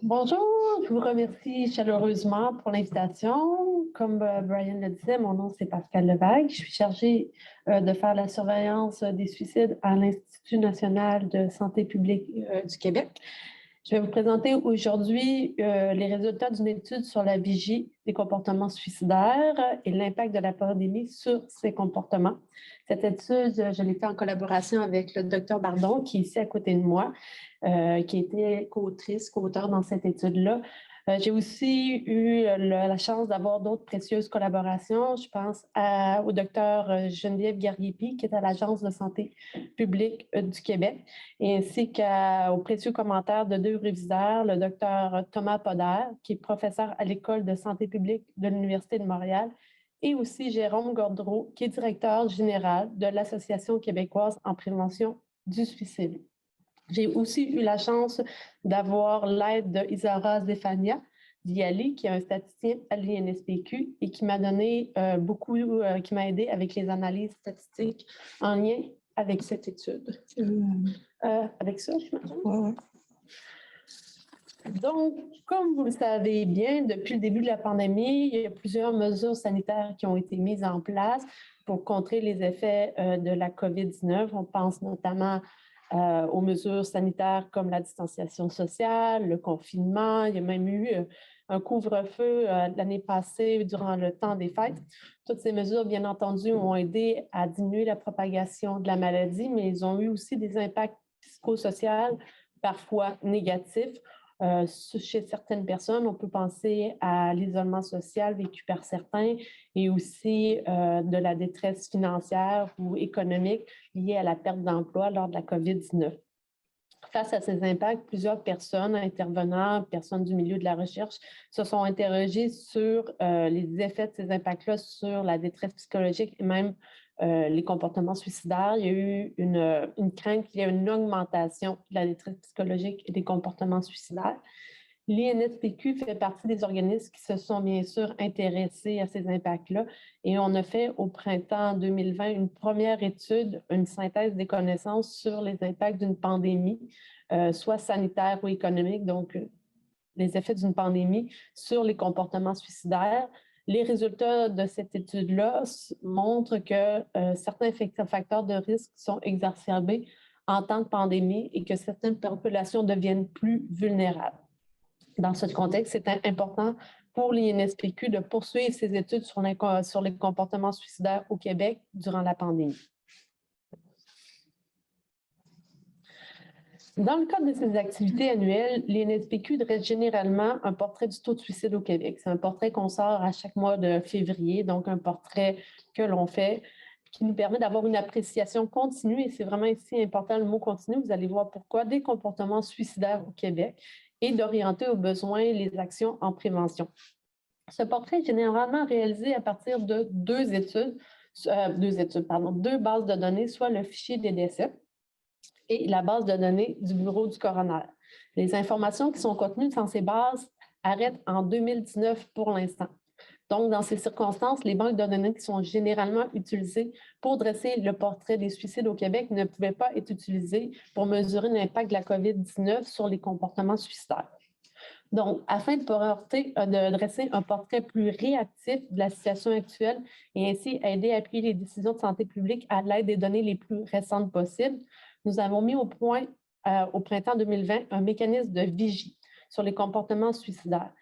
Bonjour, je vous remercie chaleureusement pour l'invitation. Comme Brian le disait, mon nom c'est Pascal Levague. Je suis chargée de faire la surveillance des suicides à l'Institut national de santé publique du Québec. Je vais vous présenter aujourd'hui les résultats d'une étude sur la vigie des comportements suicidaires et l'impact de la pandémie sur ces comportements. Cette étude, je l'ai faite en collaboration avec le docteur Bardon, qui est ici à côté de moi, qui était co-auteur dans cette étude-là. J'ai aussi eu la chance d'avoir d'autres précieuses collaborations. Je pense au docteur Geneviève Gariepi, qui est à l'Agence de santé publique du Québec, et ainsi qu'aux précieux commentaires de deux réviseurs, le docteur Thomas Poder, qui est professeur à l'École de santé publique de l'Université de Montréal, et aussi Jérôme Gaudreault, qui est directeur général de l'Association québécoise en prévention du suicide. J'ai aussi eu la chance d'avoir l'aide de Isara Zefania Diali, qui est un statisticien à l'INSPQ et qui m'a donné qui m'a aidé avec les analyses statistiques en lien avec cette étude. Avec ça, je m'attends. Ouais. Donc, comme vous le savez bien, depuis le début de la pandémie, il y a plusieurs mesures sanitaires qui ont été mises en place pour contrer les effets de la COVID-19. On pense notamment aux mesures sanitaires comme la distanciation sociale, le confinement. Il y a même eu un couvre-feu l'année passée durant le temps des fêtes. Toutes ces mesures, bien entendu, ont aidé à diminuer la propagation de la maladie, mais ils ont eu aussi des impacts psychosociaux parfois négatifs. Chez certaines personnes, on peut penser à l'isolement social vécu par certains et aussi de la détresse financière ou économique liée à la perte d'emploi lors de la COVID-19. Face à ces impacts, plusieurs personnes, intervenants, personnes du milieu de la recherche, se sont interrogées sur les effets de ces impacts-là sur la détresse psychologique et même les comportements suicidaires. Il y a eu une crainte qu'il y ait une augmentation de la détresse psychologique et des comportements suicidaires. L'INSPQ fait partie des organismes qui se sont bien sûr intéressés à ces impacts-là et on a fait au printemps 2020 une première étude, une synthèse des connaissances sur les impacts d'une pandémie, soit sanitaire ou économique, donc les effets d'une pandémie sur les comportements suicidaires. Les résultats de cette étude-là montrent que certains facteurs de risque sont exacerbés en temps de pandémie et que certaines populations deviennent plus vulnérables. Dans ce contexte, c'est important pour l'INSPQ de poursuivre ses études sur les comportements suicidaires au Québec durant la pandémie. Dans le cadre de ces activités annuelles, l'INSPQ dresse généralement un portrait du taux de suicide au Québec. C'est un portrait qu'on sort à chaque mois de février, donc un portrait que l'on fait qui nous permet d'avoir une appréciation continue, et c'est vraiment ici important le mot continu, vous allez voir pourquoi, des comportements suicidaires au Québec et d'orienter aux besoins les actions en prévention. Ce portrait est généralement réalisé à partir de deux bases de données, soit le fichier des décès et la base de données du bureau du coroner. Les informations qui sont contenues dans ces bases arrêtent en 2019 pour l'instant. Donc, dans ces circonstances, les banques de données qui sont généralement utilisées pour dresser le portrait des suicides au Québec ne pouvaient pas être utilisées pour mesurer l'impact de la COVID-19 sur les comportements suicidaires. Donc, afin de dresser un portrait plus réactif de la situation actuelle et ainsi aider à appuyer les décisions de santé publique à l'aide des données les plus récentes possibles, nous avons mis au point au printemps 2020 un mécanisme de vigie sur les comportements suicidaires.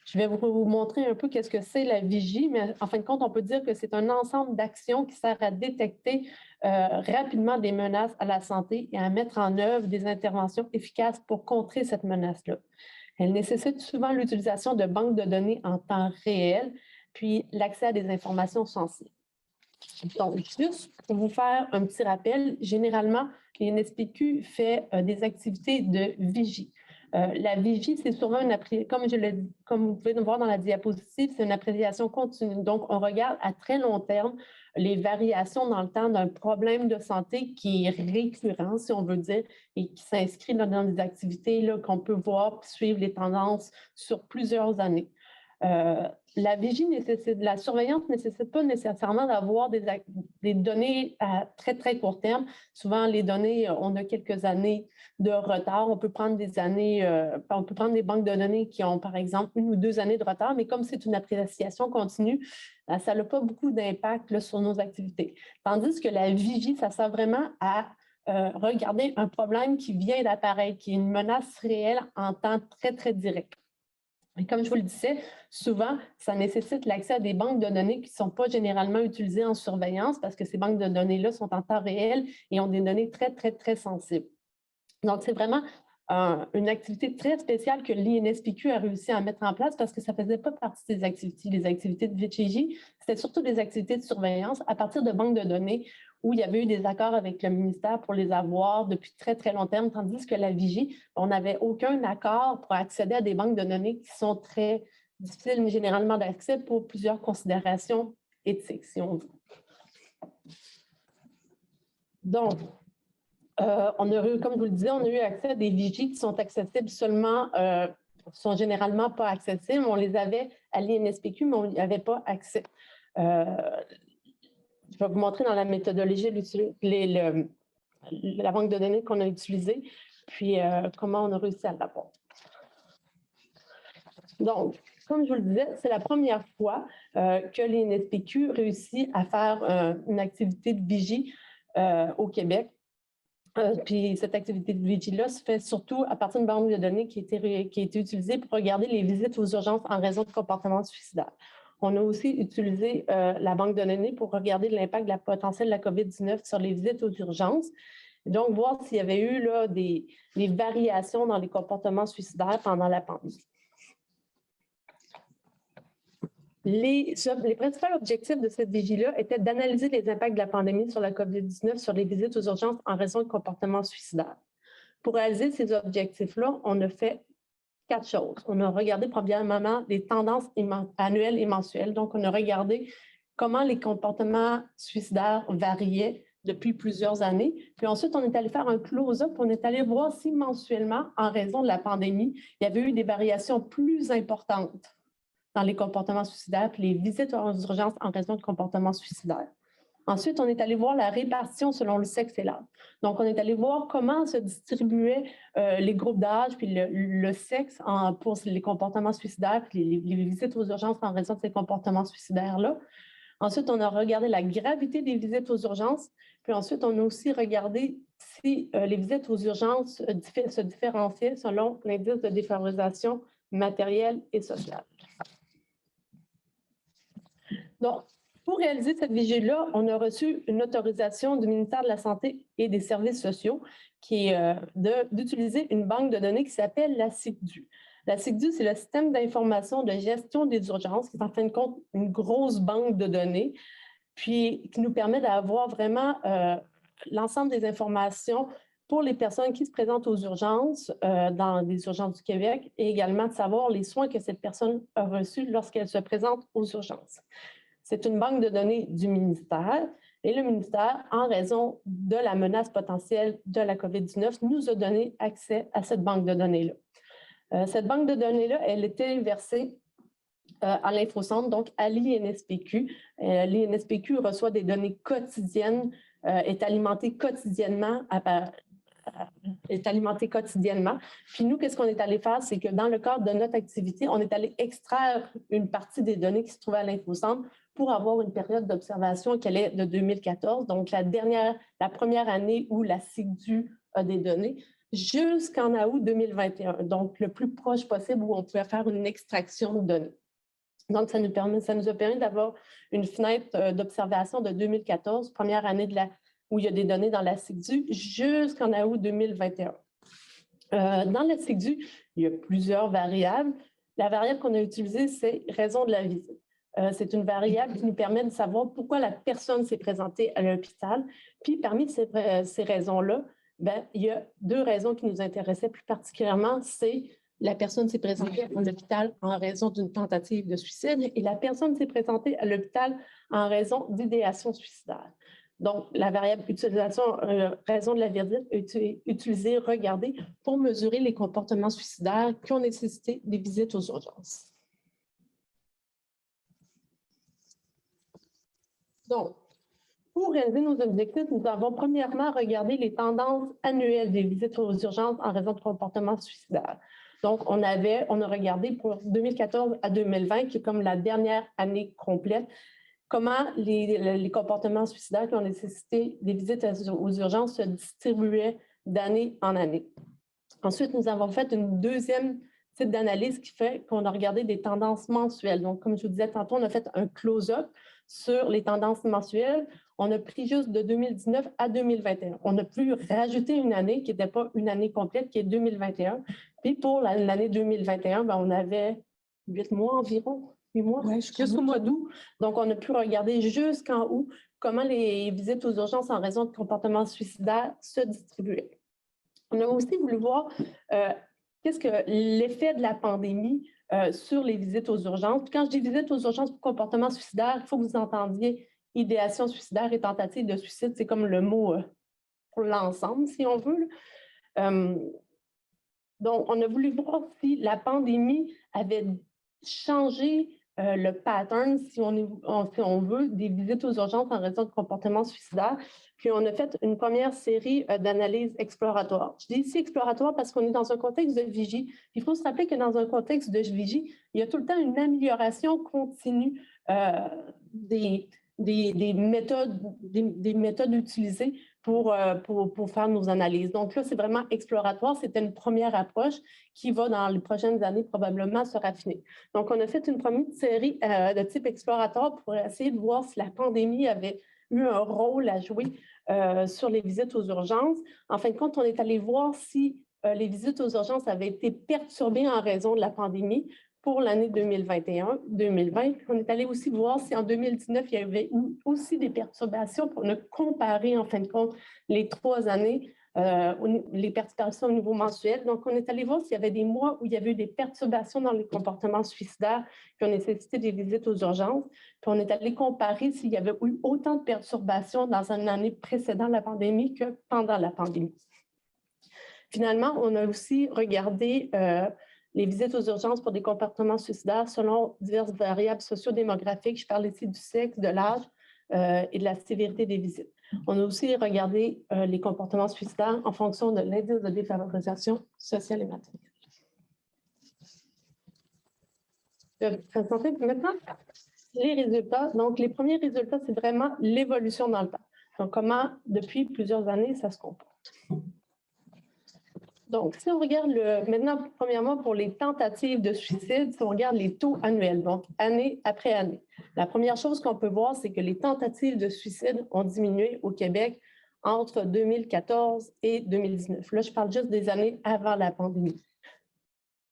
Je vais vous montrer un peu qu'est-ce que c'est la vigie, mais en fin de compte, on peut dire que c'est un ensemble d'actions qui sert à détecter rapidement des menaces à la santé et à mettre en œuvre des interventions efficaces pour contrer cette menace-là. Elle nécessite souvent l'utilisation de banques de données en temps réel, puis l'accès à des informations sensibles. Donc, juste pour vous faire un petit rappel, généralement, l'INSPQ fait des activités de vigie. La vigie, c'est souvent comme vous pouvez le voir dans la diapositive, c'est une appréciation continue. Donc, on regarde à très long terme les variations dans le temps d'un problème de santé qui est récurrent, si on veut dire, et qui s'inscrit dans des activités qu'on peut voir suivre les tendances sur plusieurs années. La vigie nécessite, la surveillance ne nécessite pas nécessairement d'avoir des données à très, très court terme. Souvent, les données, on a quelques années de retard. On peut prendre des années, on peut prendre des banques de données qui ont, par exemple, 1 ou 2 années de retard, mais comme c'est une appréciation continue, ça n'a pas beaucoup d'impact sur nos activités. Tandis que la vigie, ça sert vraiment à regarder un problème qui vient d'apparaître, qui est une menace réelle en temps très, très direct. Et comme je vous le disais, souvent, ça nécessite l'accès à des banques de données qui ne sont pas généralement utilisées en surveillance parce que ces banques de données-là sont en temps réel et ont des données très, très, très sensibles. Donc, c'est vraiment une activité très spéciale que l'INSPQ a réussi à mettre en place parce que ça ne faisait pas partie des activités. Les activités de VICHIGI, c'était surtout des activités de surveillance à partir de banques de données où il y avait eu des accords avec le ministère pour les avoir depuis très, très long terme, tandis que la Vigie, on n'avait aucun accord pour accéder à des banques de données qui sont très difficiles, mais généralement d'accès pour plusieurs considérations éthiques, si on veut. Donc, on a eu, comme je vous le disais, on a eu accès à des vigies qui sont accessibles seulement, sont généralement pas accessibles. On les avait à l'INSPQ, mais on n'y avait pas accès. Je vais vous montrer dans la méthodologie la banque de données qu'on a utilisée, puis comment on a réussi à l'avoir. Donc, comme je vous le disais, c'est la première fois que l'INSPQ réussit à faire une activité de vigie au Québec. Puis cette activité de vigie-là se fait surtout à partir d'une banque de données qui a été utilisée pour regarder les visites aux urgences en raison de comportements suicidaires. On a aussi utilisé la banque de données pour regarder l'impact de la potentielle de la COVID-19 sur les visites aux urgences. Donc, voir s'il y avait eu là, des variations dans les comportements suicidaires pendant la pandémie. Les principaux objectifs de cette vigie-là étaient d'analyser les impacts de la pandémie sur la COVID-19 sur les visites aux urgences en raison de comportements suicidaires. Pour réaliser ces objectifs-là, on a fait 4 choses. On a regardé premièrement les tendances annuelles et mensuelles. Donc, on a regardé comment les comportements suicidaires variaient depuis plusieurs années. Puis ensuite, on est allé faire un close-up. On est allé voir si mensuellement, en raison de la pandémie, il y avait eu des variations plus importantes dans les comportements suicidaires puis les visites aux urgences en raison de comportements suicidaires. Ensuite, on est allé voir la répartition selon le sexe et l'âge. Donc, on est allé voir comment se distribuaient les groupes d'âge puis le sexe pour les comportements suicidaires puis les visites aux urgences en raison de ces comportements suicidaires-là. Ensuite, on a regardé la gravité des visites aux urgences. Puis ensuite, on a aussi regardé si les visites aux urgences se différenciaient selon l'indice de défavorisation matérielle et sociale. Donc, pour réaliser cette vigie-là, on a reçu une autorisation du ministère de la Santé et des Services sociaux qui est d'utiliser une banque de données qui s'appelle la SICDU. La SICDU, c'est le système d'information de gestion des urgences, qui est en fin de compte une grosse banque de données, puis qui nous permet d'avoir vraiment l'ensemble des informations pour les personnes qui se présentent aux urgences, dans les urgences du Québec, et également de savoir les soins que cette personne a reçus lorsqu'elle se présente aux urgences. C'est une banque de données du ministère et le ministère, en raison de la menace potentielle de la COVID-19, nous a donné accès à cette banque de données-là. Cette banque de données-là, elle était versée à l'Infocentre, donc à l'INSPQ. L'INSPQ reçoit des données quotidiennes, est alimentée quotidiennement Puis nous, qu'est-ce qu'on est allé faire? C'est que dans le cadre de notre activité, on est allé extraire une partie des données qui se trouvaient à l'Infocentre pour avoir une période d'observation qui allait de 2014, donc la première année où la SICDU a des données, jusqu'en août 2021, donc le plus proche possible où on pouvait faire une extraction de données. Donc, ça nous a permis d'avoir une fenêtre d'observation de 2014, première année où il y a des données dans la SICDU, jusqu'en août 2021. Dans la SICDU, il y a plusieurs variables. La variable qu'on a utilisée, c'est raison de la visite. C'est une variable qui nous permet de savoir pourquoi la personne s'est présentée à l'hôpital. Puis, parmi ces raisons-là, il y a 2 raisons qui nous intéressaient plus particulièrement. C'est la personne s'est présentée à l'hôpital en raison d'une tentative de suicide et la personne s'est présentée à l'hôpital en raison d'idéation suicidaire. Donc, la variable raison de la visite est utilisée, regardée pour mesurer les comportements suicidaires qui ont nécessité des visites aux urgences. Donc, pour réaliser nos objectifs, nous avons premièrement regardé les tendances annuelles des visites aux urgences en raison de comportements suicidaires. Donc, on a regardé pour 2014 à 2020, qui est comme la dernière année complète, comment les comportements suicidaires qui ont nécessité des visites aux urgences se distribuaient d'année en année. Ensuite, nous avons fait une deuxième type d'analyse qui fait qu'on a regardé des tendances mensuelles. Donc, comme je vous disais tantôt, on a fait un close-up sur les tendances mensuelles. On a pris juste de 2019 à 2021. On a pu rajouter une année qui n'était pas une année complète, qui est 2021. Puis pour l'année 2021, ben, on avait 8 mois environ, 8 mois, jusqu'au mois d'août. Donc, on a pu regarder jusqu'en août comment les visites aux urgences en raison de comportements suicidaires se distribuaient. On a aussi voulu voir qu'est-ce que l'effet de la pandémie sur les visites aux urgences. Quand je dis visites aux urgences pour comportement suicidaire, il faut que vous entendiez idéation suicidaire et tentative de suicide. C'est comme le mot pour l'ensemble, si on veut. Donc, on a voulu voir si la pandémie avait changé le pattern, si on veut, des visites aux urgences en raison de comportements suicidaires. Puis, on a fait une première série d'analyses exploratoires. Je dis ici exploratoire parce qu'on est dans un contexte de vigie. Il faut se rappeler que dans un contexte de vigie, il y a tout le temps une amélioration continue des méthodes utilisées pour faire nos analyses. Donc là, c'est vraiment exploratoire. C'était une première approche qui va, dans les prochaines années, probablement se raffiner. Donc, on a fait une première série de type exploratoire pour essayer de voir si la pandémie avait eu un rôle à jouer sur les visites aux urgences. En fin de compte, on est allé voir si les visites aux urgences avaient été perturbées en raison de la pandémie pour l'année 2021-2020. On est allé aussi voir si en 2019, il y avait aussi des perturbations pour ne comparer, en fin de compte, les 3 années, les perturbations au niveau mensuel. Donc, on est allé voir s'il y avait des mois où il y avait eu des perturbations dans les comportements suicidaires qui ont nécessité des visites aux urgences. Puis, on est allé comparer s'il y avait eu autant de perturbations dans une année précédant la pandémie que pendant la pandémie. Finalement, on a aussi regardé les visites aux urgences pour des comportements suicidaires selon diverses variables sociodémographiques. Je parle ici du sexe, de l'âge et de la sévérité des visites. On a aussi regardé les comportements suicidaires en fonction de l'indice de défavorisation sociale et matérielle. Je vais vous présenter maintenant les résultats. Donc, les premiers résultats, c'est vraiment l'évolution dans le temps. Donc, comment, depuis plusieurs années, ça se comporte. Donc, si on regarde maintenant, premièrement, pour les tentatives de suicide, si on regarde les taux annuels, donc année après année, la première chose qu'on peut voir, c'est que les tentatives de suicide ont diminué au Québec entre 2014 et 2019. Là, je parle juste des années avant la pandémie.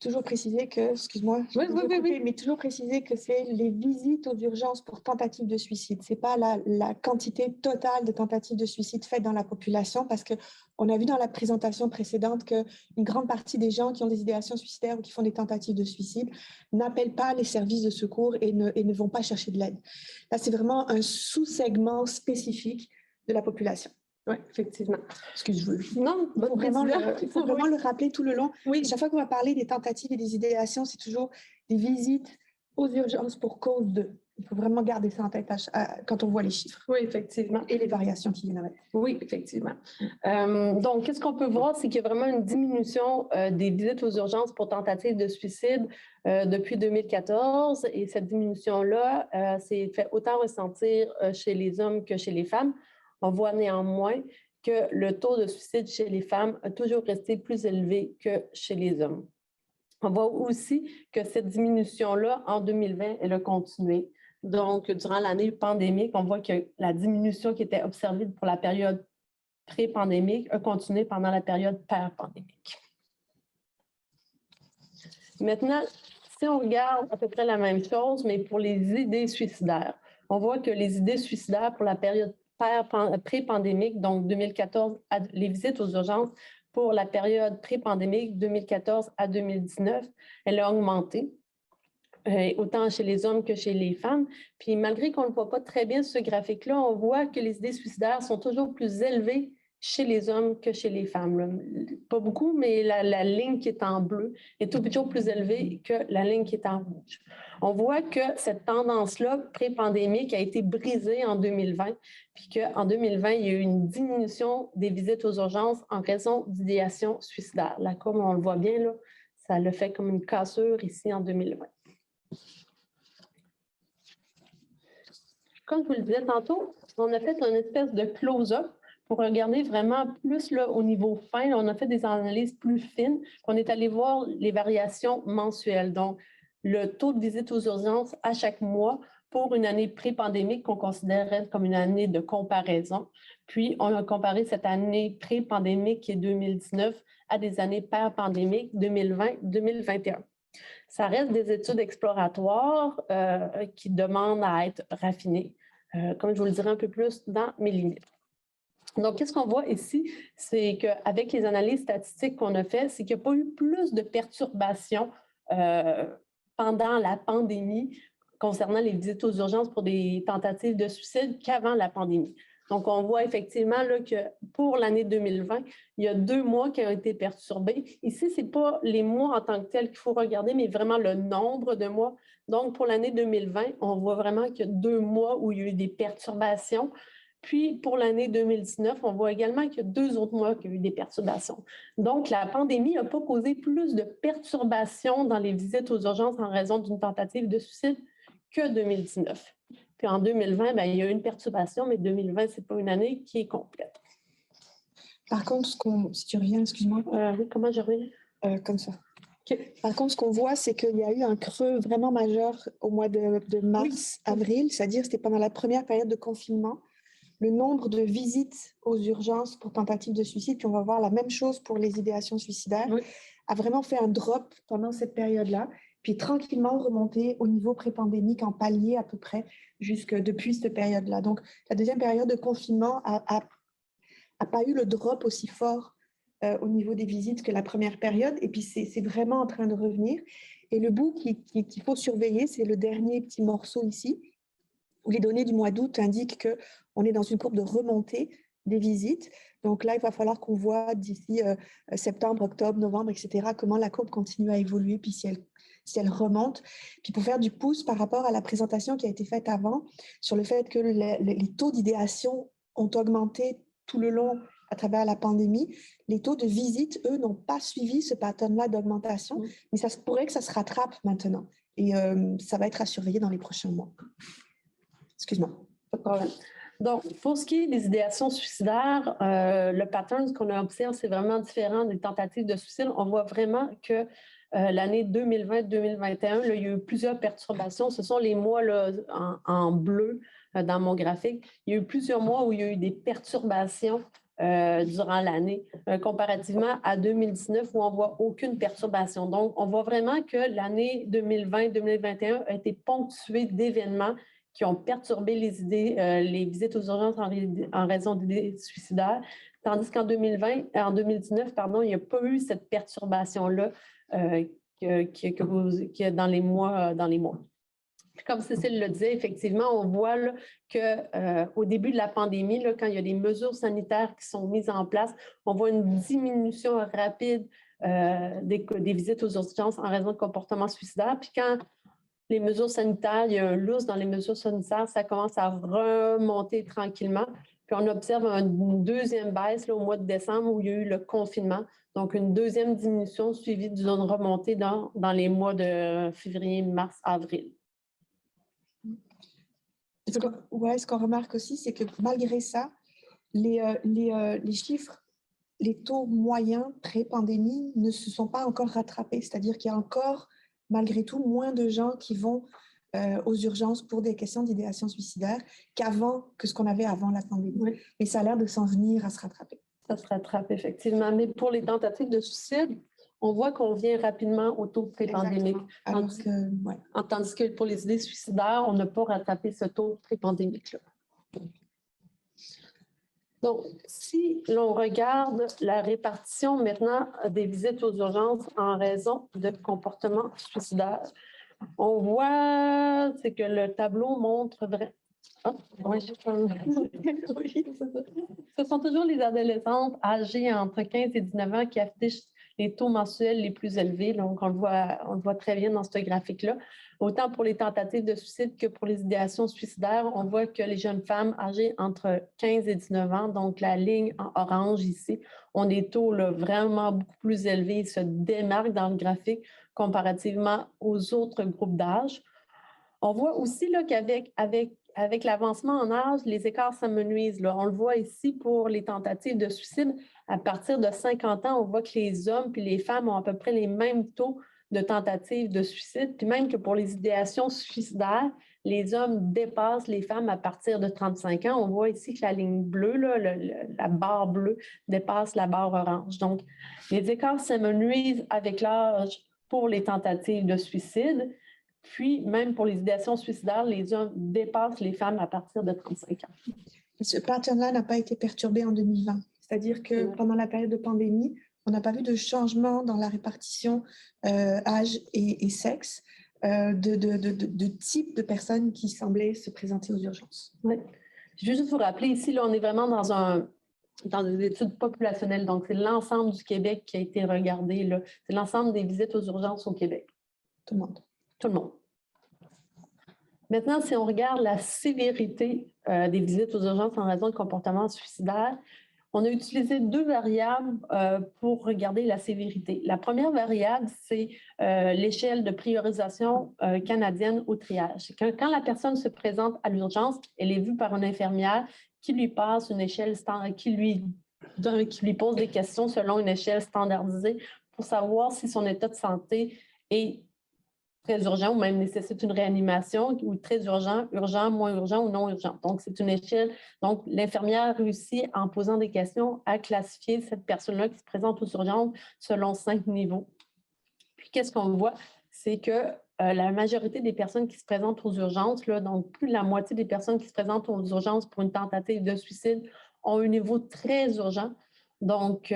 Toujours préciser que, excuse-moi, mais toujours préciser que c'est les visites aux urgences pour tentatives de suicide. Ce n'est pas la quantité totale de tentatives de suicide faites dans la population, parce qu'on a vu dans la présentation précédente qu'une grande partie des gens qui ont des idéations suicidaires ou qui font des tentatives de suicide n'appellent pas les services de secours et ne vont pas chercher de l'aide. Là, c'est vraiment un sous-segment spécifique de la population. Oui, effectivement. Excuse-moi. Non, il faut vraiment le rappeler tout le long. Oui. Chaque fois qu'on va parler des tentatives et des idéations, c'est toujours des visites aux urgences pour cause de. Il faut vraiment garder ça en tête quand on voit les chiffres. Oui, effectivement. Et les variations qui viennent avec. Oui, effectivement. Donc, qu'est-ce qu'on peut voir, c'est qu'il y a vraiment une diminution des visites aux urgences pour tentatives de suicide depuis 2014. Et cette diminution-là s'est fait autant ressentir chez les hommes que chez les femmes. On voit néanmoins que le taux de suicide chez les femmes a toujours resté plus élevé que chez les hommes. On voit aussi que cette diminution-là, en 2020, elle a continué. Donc, durant l'année pandémique, on voit que la diminution qui était observée pour la période pré-pandémique a continué pendant la période per-pandémique. Maintenant, si on regarde à peu près la même chose, mais pour les idées suicidaires, on voit que les idées suicidaires pour la période pré-pandémique, donc 2014, les visites aux urgences pour la période pré-pandémique 2014 à 2019, elle a augmenté, autant chez les hommes que chez les femmes. Puis malgré qu'on ne le voit pas très bien sur ce graphique-là, on voit que les idées suicidaires sont toujours plus élevées chez les hommes que chez les femmes, là. Pas beaucoup, mais la ligne qui est en bleu est toujours plus élevée que la ligne qui est en rouge. On voit que cette tendance-là, pré-pandémique, a été brisée en 2020, puis qu'en 2020, il y a eu une diminution des visites aux urgences en raison d'idéation suicidaire. Là, comme on le voit bien, là, ça le fait comme une cassure ici en 2020. Comme je vous le disais tantôt, on a fait une espèce de close-up pour regarder vraiment plus là, au niveau fin. On a fait des analyses plus fines. On est allé voir les variations mensuelles, donc le taux de visite aux urgences à chaque mois pour une année pré-pandémique qu'on considérait comme une année de comparaison. Puis, on a comparé cette année pré-pandémique qui est 2019 à des années per-pandémiques 2020-2021. Ça reste des études exploratoires qui demandent à être raffinées, comme je vous le dirai un peu plus dans mes limites. Donc, qu'est-ce qu'on voit ici? C'est qu'avec les analyses statistiques qu'on a faites, c'est qu'il n'y a pas eu plus de perturbations pendant la pandémie concernant les visites aux urgences pour des tentatives de suicide qu'avant la pandémie. Donc, on voit effectivement là, que pour l'année 2020, il y a 2 mois qui ont été perturbés. Ici, ce n'est pas les mois en tant que tels qu'il faut regarder, mais vraiment le nombre de mois. Donc, pour l'année 2020, on voit vraiment qu'il y a 2 mois où il y a eu des perturbations. Puis, pour l'année 2019, on voit également qu'il y a 2 autres mois qu'il y a eu des perturbations. Donc, la pandémie n'a pas causé plus de perturbations dans les visites aux urgences en raison d'une tentative de suicide que 2019. Puis en 2020, bien, il y a eu une perturbation, mais 2020, ce n'est pas une année qui est complète. Par contre, si tu reviens, excuse-moi. Oui, comment je reviens? Comme ça. Okay. Par contre, ce qu'on voit, c'est qu'il y a eu un creux vraiment majeur au mois de mars, avril, c'est-à-dire c'était pendant la première période de confinement. Le nombre de visites aux urgences pour tentatives de suicide, puis on va voir la même chose pour les idéations suicidaires, a vraiment fait un drop pendant cette période-là, puis tranquillement remonté au niveau pré-pandémique en palier à peu près jusque depuis cette période-là. Donc, la deuxième période de confinement n'a pas eu le drop aussi fort au niveau des visites que la première période, et puis c'est vraiment en train de revenir. Et le bout qu'il faut surveiller, c'est le dernier petit morceau ici, où les données du mois d'août indiquent qu'on est dans une courbe de remontée des visites. Donc là, il va falloir qu'on voit d'ici septembre, octobre, novembre, etc., comment la courbe continue à évoluer, puis si elle remonte. Puis pour faire du pouce par rapport à la présentation qui a été faite avant, sur le fait que les taux d'idéation ont augmenté tout le long à travers la pandémie, les taux de visite, eux, n'ont pas suivi ce pattern-là d'augmentation, mais ça se pourrait que ça se rattrape maintenant. Et ça va être à surveiller dans les prochains mois. Excuse-moi. Pas de problème. Donc, pour ce qui est des idéations suicidaires, le pattern qu'on a observé, c'est vraiment différent des tentatives de suicide. On voit vraiment que l'année 2020-2021, il y a eu plusieurs perturbations. Ce sont les mois là, en bleu dans mon graphique. Il y a eu plusieurs mois où il y a eu des perturbations durant l'année, comparativement à 2019 où on ne voit aucune perturbation. Donc, on voit vraiment que l'année 2020-2021 a été ponctuée d'événements qui ont perturbé les visites aux urgences en raison d'idées suicidaires, tandis qu'en 2019, il n'y a pas eu cette perturbation-là qu'il y a dans les mois. Comme Cécile le disait, effectivement, on voit qu'au début de la pandémie, là, quand il y a des mesures sanitaires qui sont mises en place, on voit une diminution rapide des visites aux urgences en raison de comportements suicidaires. Puis quand les mesures sanitaires, il y a un lousse dans les mesures sanitaires, ça commence à remonter tranquillement. Puis on observe une deuxième baisse là, au mois de décembre où il y a eu le confinement. Donc, une deuxième diminution suivie d'une remontée dans les mois de février, mars, avril. Ce qu'on remarque aussi, c'est que malgré ça, les chiffres, les taux moyens pré-pandémie ne se sont pas encore rattrapés. C'est-à-dire qu'il y a encore, malgré tout, moins de gens qui vont aux urgences pour des questions d'idéation suicidaire que ce qu'on avait avant la pandémie. Oui. Mais ça a l'air de s'en venir à se rattraper. Ça se rattrape, effectivement. Mais pour les tentatives de suicide, on voit qu'on vient rapidement au taux pré-pandémique. Tandis que pour les idées suicidaires, on n'a pas rattrapé ce taux pré-pandémique-là. Donc, si l'on regarde la répartition maintenant des visites aux urgences en raison de comportements suicidaires, on voit que le tableau montre vraiment... Ce sont toujours les adolescentes âgées entre 15 et 19 ans qui affichent les taux mensuels les plus élevés. Donc, on le voit très bien dans ce graphique-là. Autant pour les tentatives de suicide que pour les idéations suicidaires, on voit que les jeunes femmes âgées entre 15 et 19 ans, donc la ligne en orange ici, ont des taux là, vraiment beaucoup plus élevés. Ils se démarquent dans le graphique comparativement aux autres groupes d'âge. On voit aussi qu'avec l'avancement en âge, les écarts s'amenuisent. On le voit ici pour les tentatives de suicide. À partir de 50 ans, on voit que les hommes et les femmes ont à peu près les mêmes taux de tentatives de suicide, puis même que pour les idéations suicidaires, les hommes dépassent les femmes à partir de 35 ans. On voit ici que la ligne bleue, là, la barre bleue, dépasse la barre orange. Donc, les écarts s'amenuisent avec l'âge pour les tentatives de suicide. Puis, même pour les idéations suicidaires, les hommes dépassent les femmes à partir de 35 ans. Ce pattern-là n'a pas été perturbé en 2020. C'est-à-dire que pendant la période de pandémie, on n'a pas vu de changement dans la répartition âge et sexe de type de personnes qui semblaient se présenter aux urgences. Oui. Je veux juste vous rappeler, ici, là, on est vraiment dans des études populationnelles. Donc, c'est l'ensemble du Québec qui a été regardé. C'est l'ensemble des visites aux urgences au Québec. Tout le monde. Tout le monde. Maintenant, si on regarde la sévérité des visites aux urgences en raison de comportements suicidaires, on a utilisé deux variables pour regarder la sévérité. La première variable, c'est l'échelle de priorisation canadienne au triage. Quand la personne se présente à l'urgence, elle est vue par une infirmière qui lui passe une échelle qui lui pose des questions selon une échelle standardisée pour savoir si son état de santé est très urgent ou même nécessite une réanimation, ou très urgent, urgent, moins urgent ou non urgent. Donc, c'est une échelle. Donc, l'infirmière réussit, en posant des questions, à classifier cette personne-là qui se présente aux urgences selon 5 niveaux. Puis, qu'est-ce qu'on voit? C'est que la majorité des personnes qui se présentent aux urgences, là, donc plus de la moitié des personnes qui se présentent aux urgences pour une tentative de suicide ont un niveau très urgent. Donc,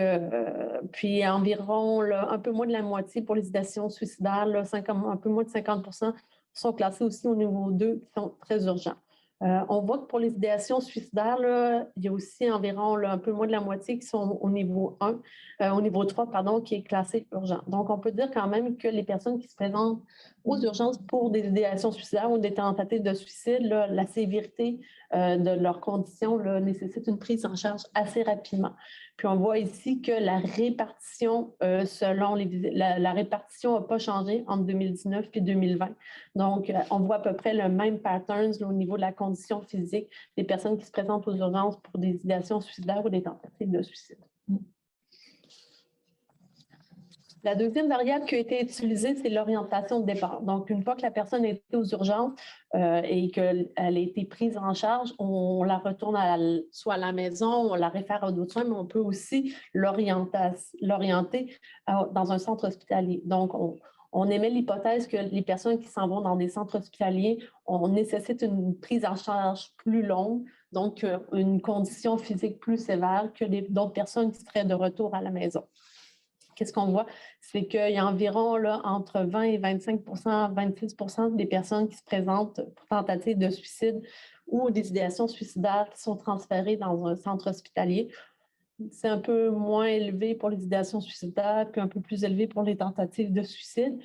puis environ un peu moins de la moitié pour les idéations suicidaires, un peu moins de 50% sont classés aussi au niveau 2 qui sont très urgents. On voit que pour les idéations suicidaires, là, il y a aussi environ un peu moins de la moitié qui sont au niveau 1, au niveau 3, pardon, qui est classé urgent. Donc, on peut dire quand même que les personnes qui se présentent aux urgences pour des idéations suicidaires ou des tentatives de suicide, là, la sévérité de leurs conditions là, nécessite une prise en charge assez rapidement. Puis on voit ici que la répartition la répartition n'a pas changé entre 2019 et 2020. Donc, on voit à peu près le même pattern au niveau de la condition physique des personnes qui se présentent aux urgences pour des idéations suicidaires ou des tentatives de suicide. La deuxième variable qui a été utilisée, c'est l'orientation de départ. Donc, une fois que la personne est aux urgences et qu'elle a été prise en charge, on la retourne soit à la maison, on la réfère à d'autres soins, mais on peut aussi l'orienter dans un centre hospitalier. Donc, on émet l'hypothèse que les personnes qui s'en vont dans des centres hospitaliers, on nécessite une prise en charge plus longue, donc une condition physique plus sévère que d'autres personnes qui seraient de retour à la maison. Qu'est-ce qu'on voit? C'est qu'il y a environ là, entre 20 et 25 26 des personnes qui se présentent pour tentative de suicide ou des idéations suicidaires qui sont transférées dans un centre hospitalier. C'est un peu moins élevé pour les idéations suicidaires, puis un peu plus élevé pour les tentatives de suicide.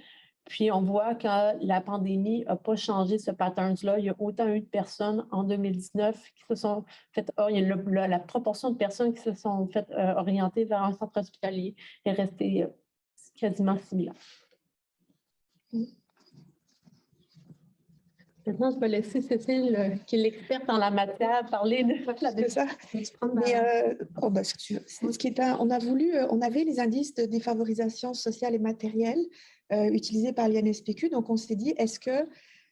Puis on voit que la pandémie n'a pas changé ce pattern-là. Il y a autant eu de personnes en 2019 qui se sont faites, la proportion de personnes qui se sont faites orienter vers un centre hospitalier est restée quasiment similaire. Maintenant, je vais laisser Cécile, qui est l'experte en la matière, parler de ça. On avait les indices de défavorisation sociale et matérielle utilisés par l'INSPQ. Donc, on s'est dit, est-ce que,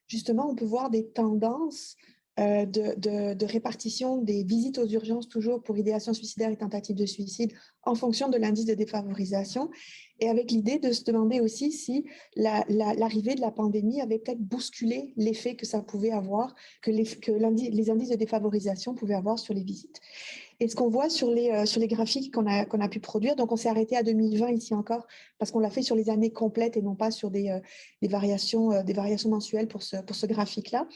justement, on peut voir des tendances de répartition des visites aux urgences, toujours pour idéation suicidaire et tentative de suicide, en fonction de l'indice de défavorisation, et avec l'idée de se demander aussi si l'arrivée de la pandémie avait peut-être bousculé l'effet que ça pouvait avoir, que les indices de défavorisation pouvaient avoir sur les visites. Et ce qu'on voit sur les graphiques qu'on a pu produire, donc on s'est arrêté à 2020 ici encore, parce qu'on l'a fait sur les années complètes et non pas sur des variations mensuelles pour ce graphique-là.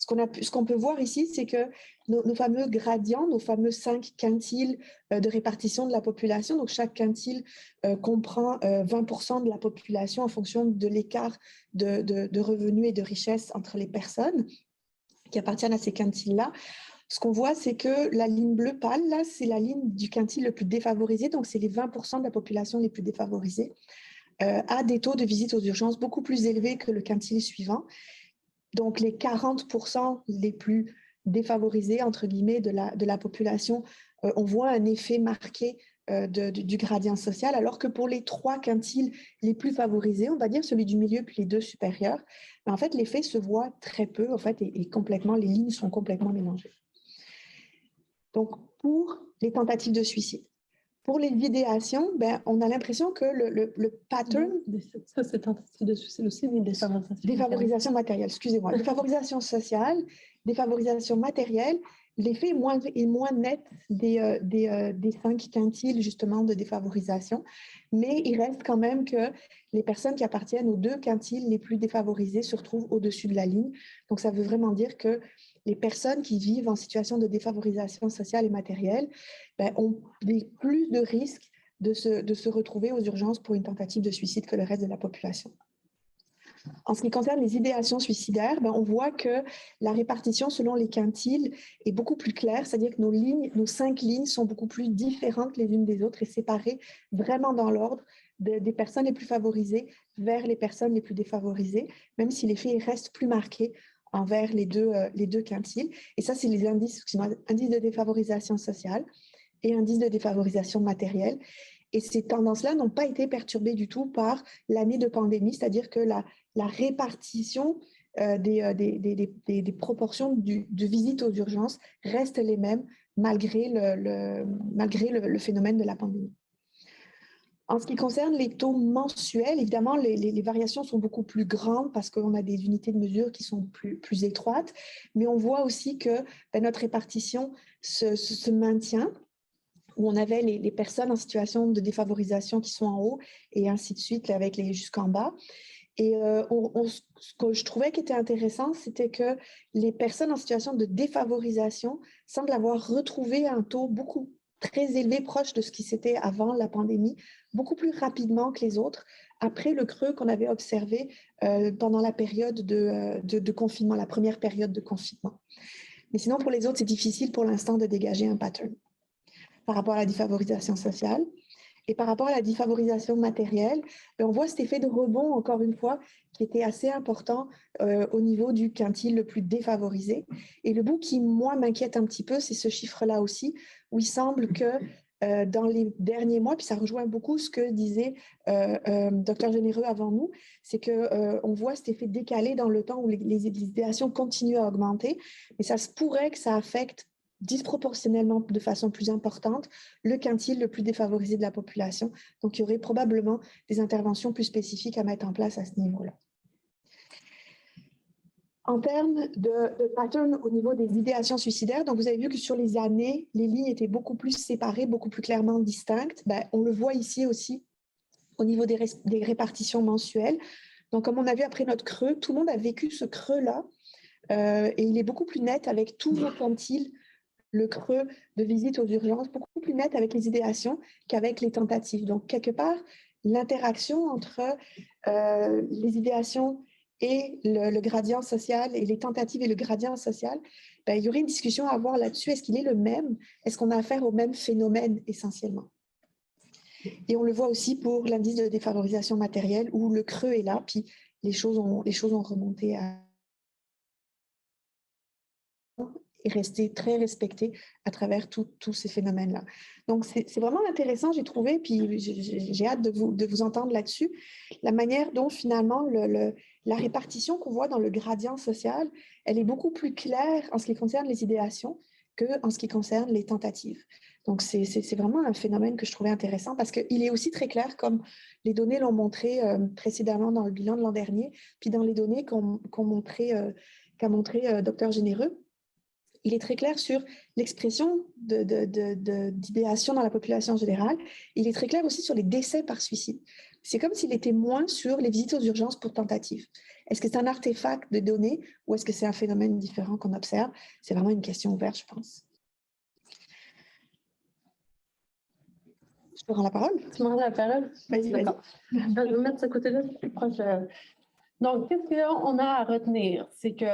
Ce qu'on peut voir ici, c'est que nos fameux gradients, nos fameux 5 quintiles de répartition de la population, donc chaque quintile comprend 20% de la population en fonction de l'écart de revenus et de richesse entre les personnes qui appartiennent à ces quintiles-là. Ce qu'on voit, c'est que la ligne bleue pâle, là, c'est la ligne du quintile le plus défavorisé, donc c'est les 20% de la population les plus défavorisés, a des taux de visite aux urgences beaucoup plus élevés que le quintile suivant. Donc les 40% les plus défavorisés, entre guillemets, de la population, on voit un effet marqué du gradient social, alors que pour les 3 quintiles les plus favorisés, on va dire celui du milieu puis les 2 supérieurs, en fait, l'effet se voit très peu, en fait, et complètement, les lignes sont complètement mélangées. Donc, pour les tentatives de suicide. Pour les idéations, on a l'impression que le pattern... Ça, c'est tentative de suicide aussi, mais défavorisation matérielle, excusez-moi. Défavorisation sociale, défavorisation matérielle, l'effet est moins net des 5 quintiles, justement, de défavorisation, mais il reste quand même que les personnes qui appartiennent aux 2 quintiles les plus défavorisés se retrouvent au-dessus de la ligne. Donc, ça veut vraiment dire que les personnes qui vivent en situation de défavorisation sociale et matérielle ont plus de risques de se retrouver aux urgences pour une tentative de suicide que le reste de la population. En ce qui concerne les idéations suicidaires, on voit que la répartition selon les quintiles est beaucoup plus claire, c'est-à-dire que nos 5 lignes sont beaucoup plus différentes les unes des autres et séparées vraiment dans l'ordre des personnes les plus favorisées vers les personnes les plus défavorisées, même si l'effet reste plus marqué envers les deux quintiles. Et ça, c'est les indices de défavorisation sociale et indices de défavorisation matérielle. Et ces tendances-là n'ont pas été perturbées du tout par l'année de pandémie, c'est-à-dire que la répartition des proportions de visites aux urgences restent les mêmes malgré le phénomène de la pandémie. En ce qui concerne les taux mensuels, évidemment, les variations sont beaucoup plus grandes parce qu'on a des unités de mesure qui sont plus étroites, mais on voit aussi que notre répartition se maintient, où on avait les personnes en situation de défavorisation qui sont en haut et ainsi de suite avec les jusqu'en bas. Et ce que je trouvais qui était intéressant, c'était que les personnes en situation de défavorisation semblent avoir retrouvé un taux très élevé, proche de ce qui c'était avant la pandémie, beaucoup plus rapidement que les autres, après le creux qu'on avait observé pendant la période de confinement, la première période de confinement. Mais sinon, pour les autres, c'est difficile pour l'instant de dégager un pattern par rapport à la défavorisation sociale. Et par rapport à la défavorisation matérielle, on voit cet effet de rebond, encore une fois, qui était assez important au niveau du quintile le plus défavorisé. Et le bout qui, moi, m'inquiète un petit peu, c'est ce chiffre-là aussi, où il semble que dans les derniers mois, puis ça rejoint beaucoup ce que disait Dr Généreux avant nous, c'est qu'on voit cet effet décalé dans le temps où les idéations continuent à augmenter, mais ça se pourrait que ça affecte disproportionnellement de façon plus importante le quintile le plus défavorisé de la population. Donc, il y aurait probablement des interventions plus spécifiques à mettre en place à ce niveau-là. En termes de pattern au niveau des idéations suicidaires, donc vous avez vu que sur les années, les lignes étaient beaucoup plus séparées, beaucoup plus clairement distinctes. On le voit ici aussi au niveau des répartitions mensuelles. Donc, comme on a vu après notre creux, tout le monde a vécu ce creux-là et il est beaucoup plus net avec tous nos quintiles, le creux de visite aux urgences, beaucoup plus net avec les idéations qu'avec les tentatives. Donc, quelque part, l'interaction entre les idéations et le gradient social, et les tentatives et le gradient social, il y aurait une discussion à avoir là-dessus. Est-ce qu'il est le même? Est-ce qu'on a affaire au même phénomène essentiellement? Et on le voit aussi pour l'indice de défavorisation matérielle, où le creux est là, puis les choses ont remonté à et rester très respecté à travers tous ces phénomènes-là. Donc, c'est vraiment intéressant, j'ai trouvé, puis j'ai hâte de vous entendre là-dessus, la manière dont finalement la répartition qu'on voit dans le gradient social, elle est beaucoup plus claire en ce qui concerne les idéations qu'en ce qui concerne les tentatives. Donc, c'est vraiment un phénomène que je trouvais intéressant parce qu'il est aussi très clair, comme les données l'ont montré précédemment dans le bilan de l'an dernier, puis dans les données qu'a montré Dr Généreux. Il est très clair sur l'expression d'idéation dans la population générale. Il est très clair aussi sur les décès par suicide. C'est comme s'il était moins sur les visites aux urgences pour tentative. Est-ce que c'est un artefact de données ou est-ce que c'est un phénomène différent qu'on observe? C'est vraiment une question ouverte, je pense. Je te rends la parole? Tu me rends la parole? Vas-y, vas-y. D'accord. Je vais me mettre ce côté-là plus proche. Donc, qu'est-ce qu'on a à retenir? C'est que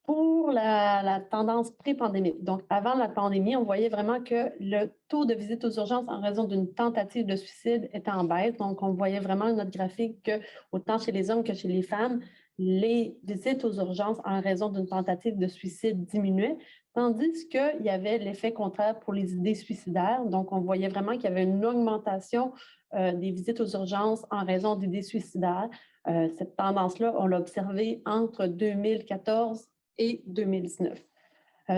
pour la tendance pré-pandémique, donc avant la pandémie, on voyait vraiment que le taux de visite aux urgences en raison d'une tentative de suicide était en baisse. Donc, on voyait vraiment dans notre graphique que autant chez les hommes que chez les femmes, les visites aux urgences en raison d'une tentative de suicide diminuaient, tandis qu'il y avait l'effet contraire pour les idées suicidaires. Donc, on voyait vraiment qu'il y avait une augmentation des visites aux urgences en raison d'idées suicidaires. Cette tendance-là, on l'a observée entre 2014 et 2019.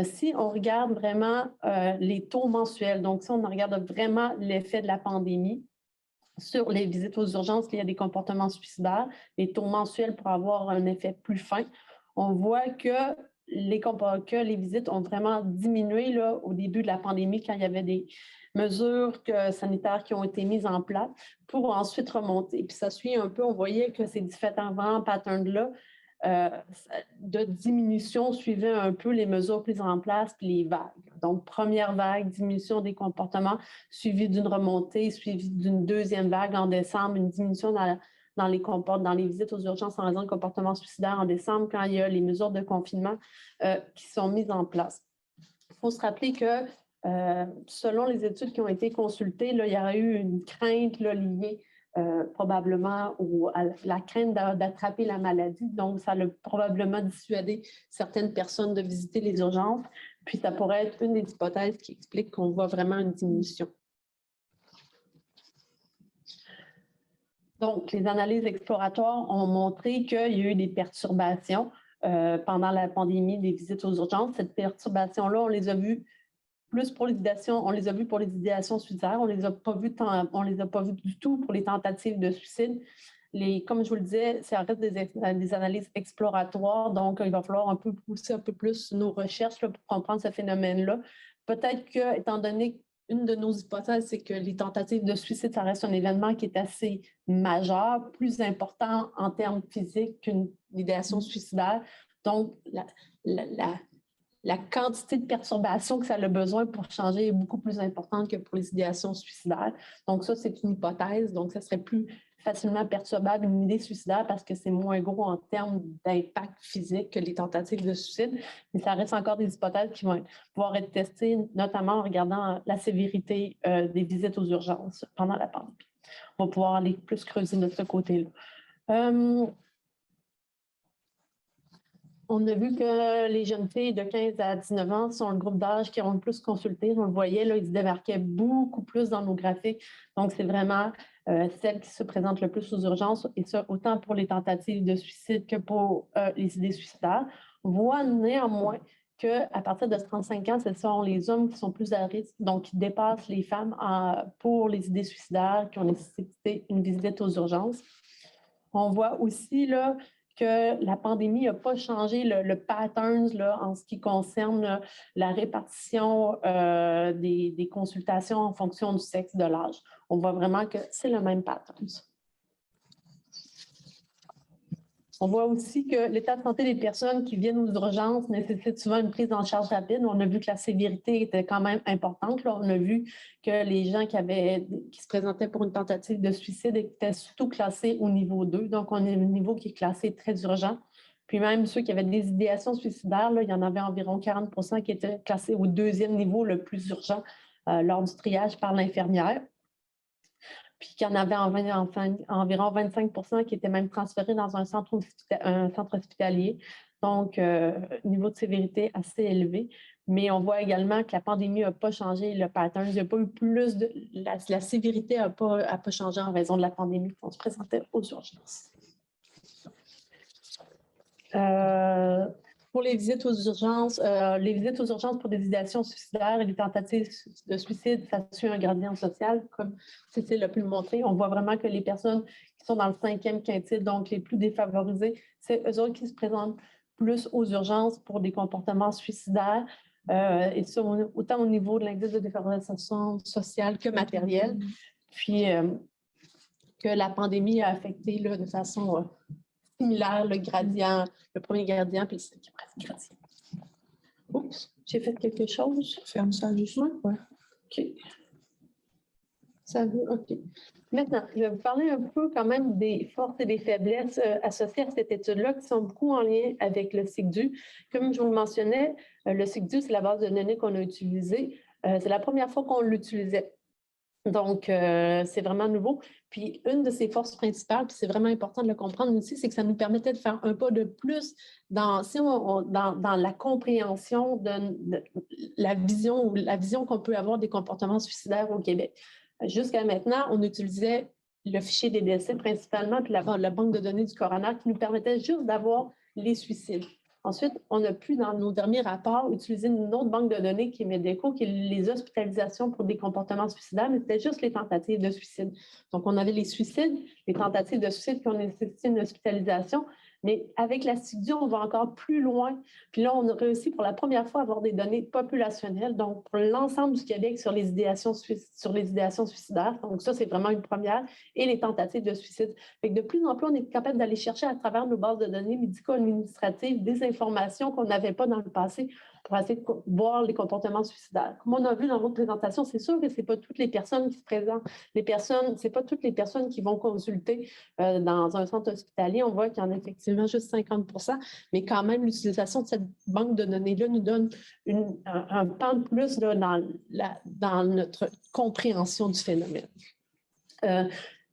Si on regarde vraiment les taux mensuels, donc si on regarde vraiment l'effet de la pandémie sur les visites aux urgences, il y a des comportements suicidaires, les taux mensuels pour avoir un effet plus fin, on voit que les visites ont vraiment diminué là, au début de la pandémie quand il y avait des mesures sanitaires qui ont été mises en place pour ensuite remonter. Puis ça suit un peu, on voyait que ces différents patterns-là de diminution suivaient un peu les mesures prises en place puis les vagues. Donc, première vague, diminution des comportements, suivie d'une remontée, suivie d'une deuxième vague en décembre, une diminution dans les visites aux urgences en raison de comportements suicidaires en décembre quand il y a les mesures de confinement qui sont mises en place. Il faut se rappeler que selon les études qui ont été consultées, là, il y aurait eu une crainte là, liée probablement à la crainte d'attraper la maladie. Donc, ça a probablement dissuadé certaines personnes de visiter les urgences. Puis, ça pourrait être une des hypothèses qui explique qu'on voit vraiment une diminution. Donc, les analyses exploratoires ont montré qu'il y a eu des perturbations pendant la pandémie des visites aux urgences. Cette perturbation-là, on les a vues plus pour l'idéation, on les a vus pour les idéations suicidaires, on les a pas vus du tout pour les tentatives de suicide. Comme je vous le disais, ça reste des analyses exploratoires, donc il va falloir un peu pousser un peu plus nos recherches là, pour comprendre ce phénomène-là. Peut-être que, étant donné une de nos hypothèses, c'est que les tentatives de suicide, ça reste un événement qui est assez majeur, plus important en termes physiques qu'une idéation suicidaire. Donc, la quantité de perturbations que ça a besoin pour changer est beaucoup plus importante que pour les idéations suicidaires. Donc ça, c'est une hypothèse. Donc, ça serait plus facilement perturbable une idée suicidaire parce que c'est moins gros en termes d'impact physique que les tentatives de suicide. Mais ça reste encore des hypothèses qui vont pouvoir être testées, notamment en regardant la sévérité des visites aux urgences pendant la pandémie. On va pouvoir aller plus creuser de ce côté-là. On a vu que les jeunes filles de 15 à 19 ans sont le groupe d'âge qui ont le plus consulté. On le voyait, là, ils se démarquaient beaucoup plus dans nos graphiques. Donc, c'est vraiment celles qui se présentent le plus aux urgences, et ça, autant pour les tentatives de suicide que pour les idées suicidaires. On voit néanmoins qu'à partir de 35 ans, ce sont les hommes qui sont plus à risque, donc qui dépassent les femmes pour les idées suicidaires qui ont nécessité une visite aux urgences. On voit aussi là, que la pandémie n'a pas changé le pattern là, en ce qui concerne là, la répartition des consultations en fonction du sexe de l'âge. On voit vraiment que c'est le même pattern. On voit aussi que l'état de santé des personnes qui viennent aux urgences nécessite souvent une prise en charge rapide. On a vu que la sévérité était quand même importante. Là. On a vu que les gens qui se présentaient pour une tentative de suicide étaient surtout classés au niveau 2. Donc, on a un niveau qui est classé très urgent. Puis même ceux qui avaient des idéations suicidaires, là, il y en avait environ 40 % qui étaient classés au deuxième niveau le plus urgent lors du triage par l'infirmière. Puis qu'il y en avait environ 25 % qui étaient même transférés dans un centre hospitalier. Donc, niveau de sévérité assez élevé. Mais on voit également que la pandémie n'a pas changé le pattern. Il n'y a pas eu plus de... La sévérité n'a pas changé en raison de la pandémie qu'on se présentait aux urgences. Pour les visites aux urgences pour des idéations suicidaires et des tentatives de suicide, ça suit un gradient social, comme Cécile l'a pu le montrer. On voit vraiment que les personnes qui sont dans le 5e quintile, donc les plus défavorisées, c'est eux autres qui se présentent plus aux urgences pour des comportements suicidaires, et ça, autant au niveau de l'indice de défavorisation sociale que matérielle, puis que la pandémie a affecté là, de façon similaire, le gradient, le premier gradient, puis le cinquième gradient. Oups, j'ai fait quelque chose. Ferme ça juste. Ouais. OK. Ça veut, OK. Maintenant, je vais vous parler un peu quand même des forces et des faiblesses associées à cette étude-là qui sont beaucoup en lien avec le SIGDU. Comme je vous le mentionnais, le SIGDU, c'est la base de données qu'on a utilisée. C'est la première fois qu'on l'utilisait. Donc, c'est vraiment nouveau. Puis, une de ses forces principales, puis c'est vraiment important de le comprendre aussi, c'est que ça nous permettait de faire un pas de plus dans la compréhension de la vision qu'on peut avoir des comportements suicidaires au Québec. Jusqu'à maintenant, on utilisait le fichier des décès principalement, puis la banque de données du coroner qui nous permettait juste d'avoir les suicides. Ensuite, on a pu, dans nos derniers rapports, utiliser une autre banque de données qui est Medeco, qui est les hospitalisations pour des comportements suicidaires, mais c'était juste les tentatives de suicide. Donc, on avait les suicides, les tentatives de suicide qui ont nécessité une hospitalisation, mais avec la SIGDU, on va encore plus loin. Puis là, on a réussi pour la première fois à avoir des données populationnelles, donc pour l'ensemble du Québec sur les idéations suicidaires. Donc ça, c'est vraiment une première, et les tentatives de suicide. Fait que de plus en plus, on est capable d'aller chercher à travers nos bases de données médico-administratives des informations qu'on n'avait pas dans le passé pour essayer de voir les comportements suicidaires. Comme on a vu dans votre présentation, c'est sûr que ce n'est pas toutes les personnes qui se présentent. Ce n'est pas toutes les personnes qui vont consulter dans un centre hospitalier. On voit qu'il y en a effectivement juste 50 %, mais quand même, l'utilisation de cette banque de données-là nous donne un pan de plus là, dans notre compréhension du phénomène.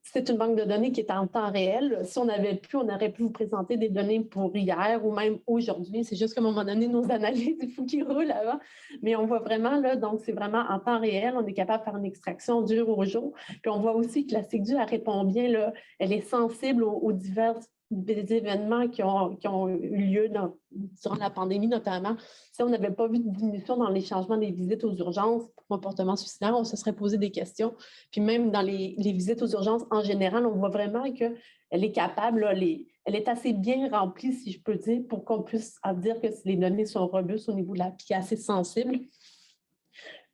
C'est une banque de données qui est en temps réel. Si on avait pu, on aurait pu vous présenter des données pour hier ou même aujourd'hui. C'est juste qu'à un moment donné, nos analyses, il faut qu'ils roulent avant. Mais on voit vraiment, là, donc c'est vraiment en temps réel. On est capable de faire une extraction du jour au jour. Puis on voit aussi que la SIGDU, elle répond bien, là, elle est sensible aux divers événements qui ont eu lieu durant la pandémie, notamment. Si on n'avait pas vu de diminution dans les changements des visites aux urgences pour comportement suicidaire, on se serait posé des questions. Puis même dans les visites aux urgences, en général, on voit vraiment qu'elle est capable, là, elle est assez bien remplie, si je peux dire, pour qu'on puisse dire que les données sont robustes au niveau de la puis assez sensibles.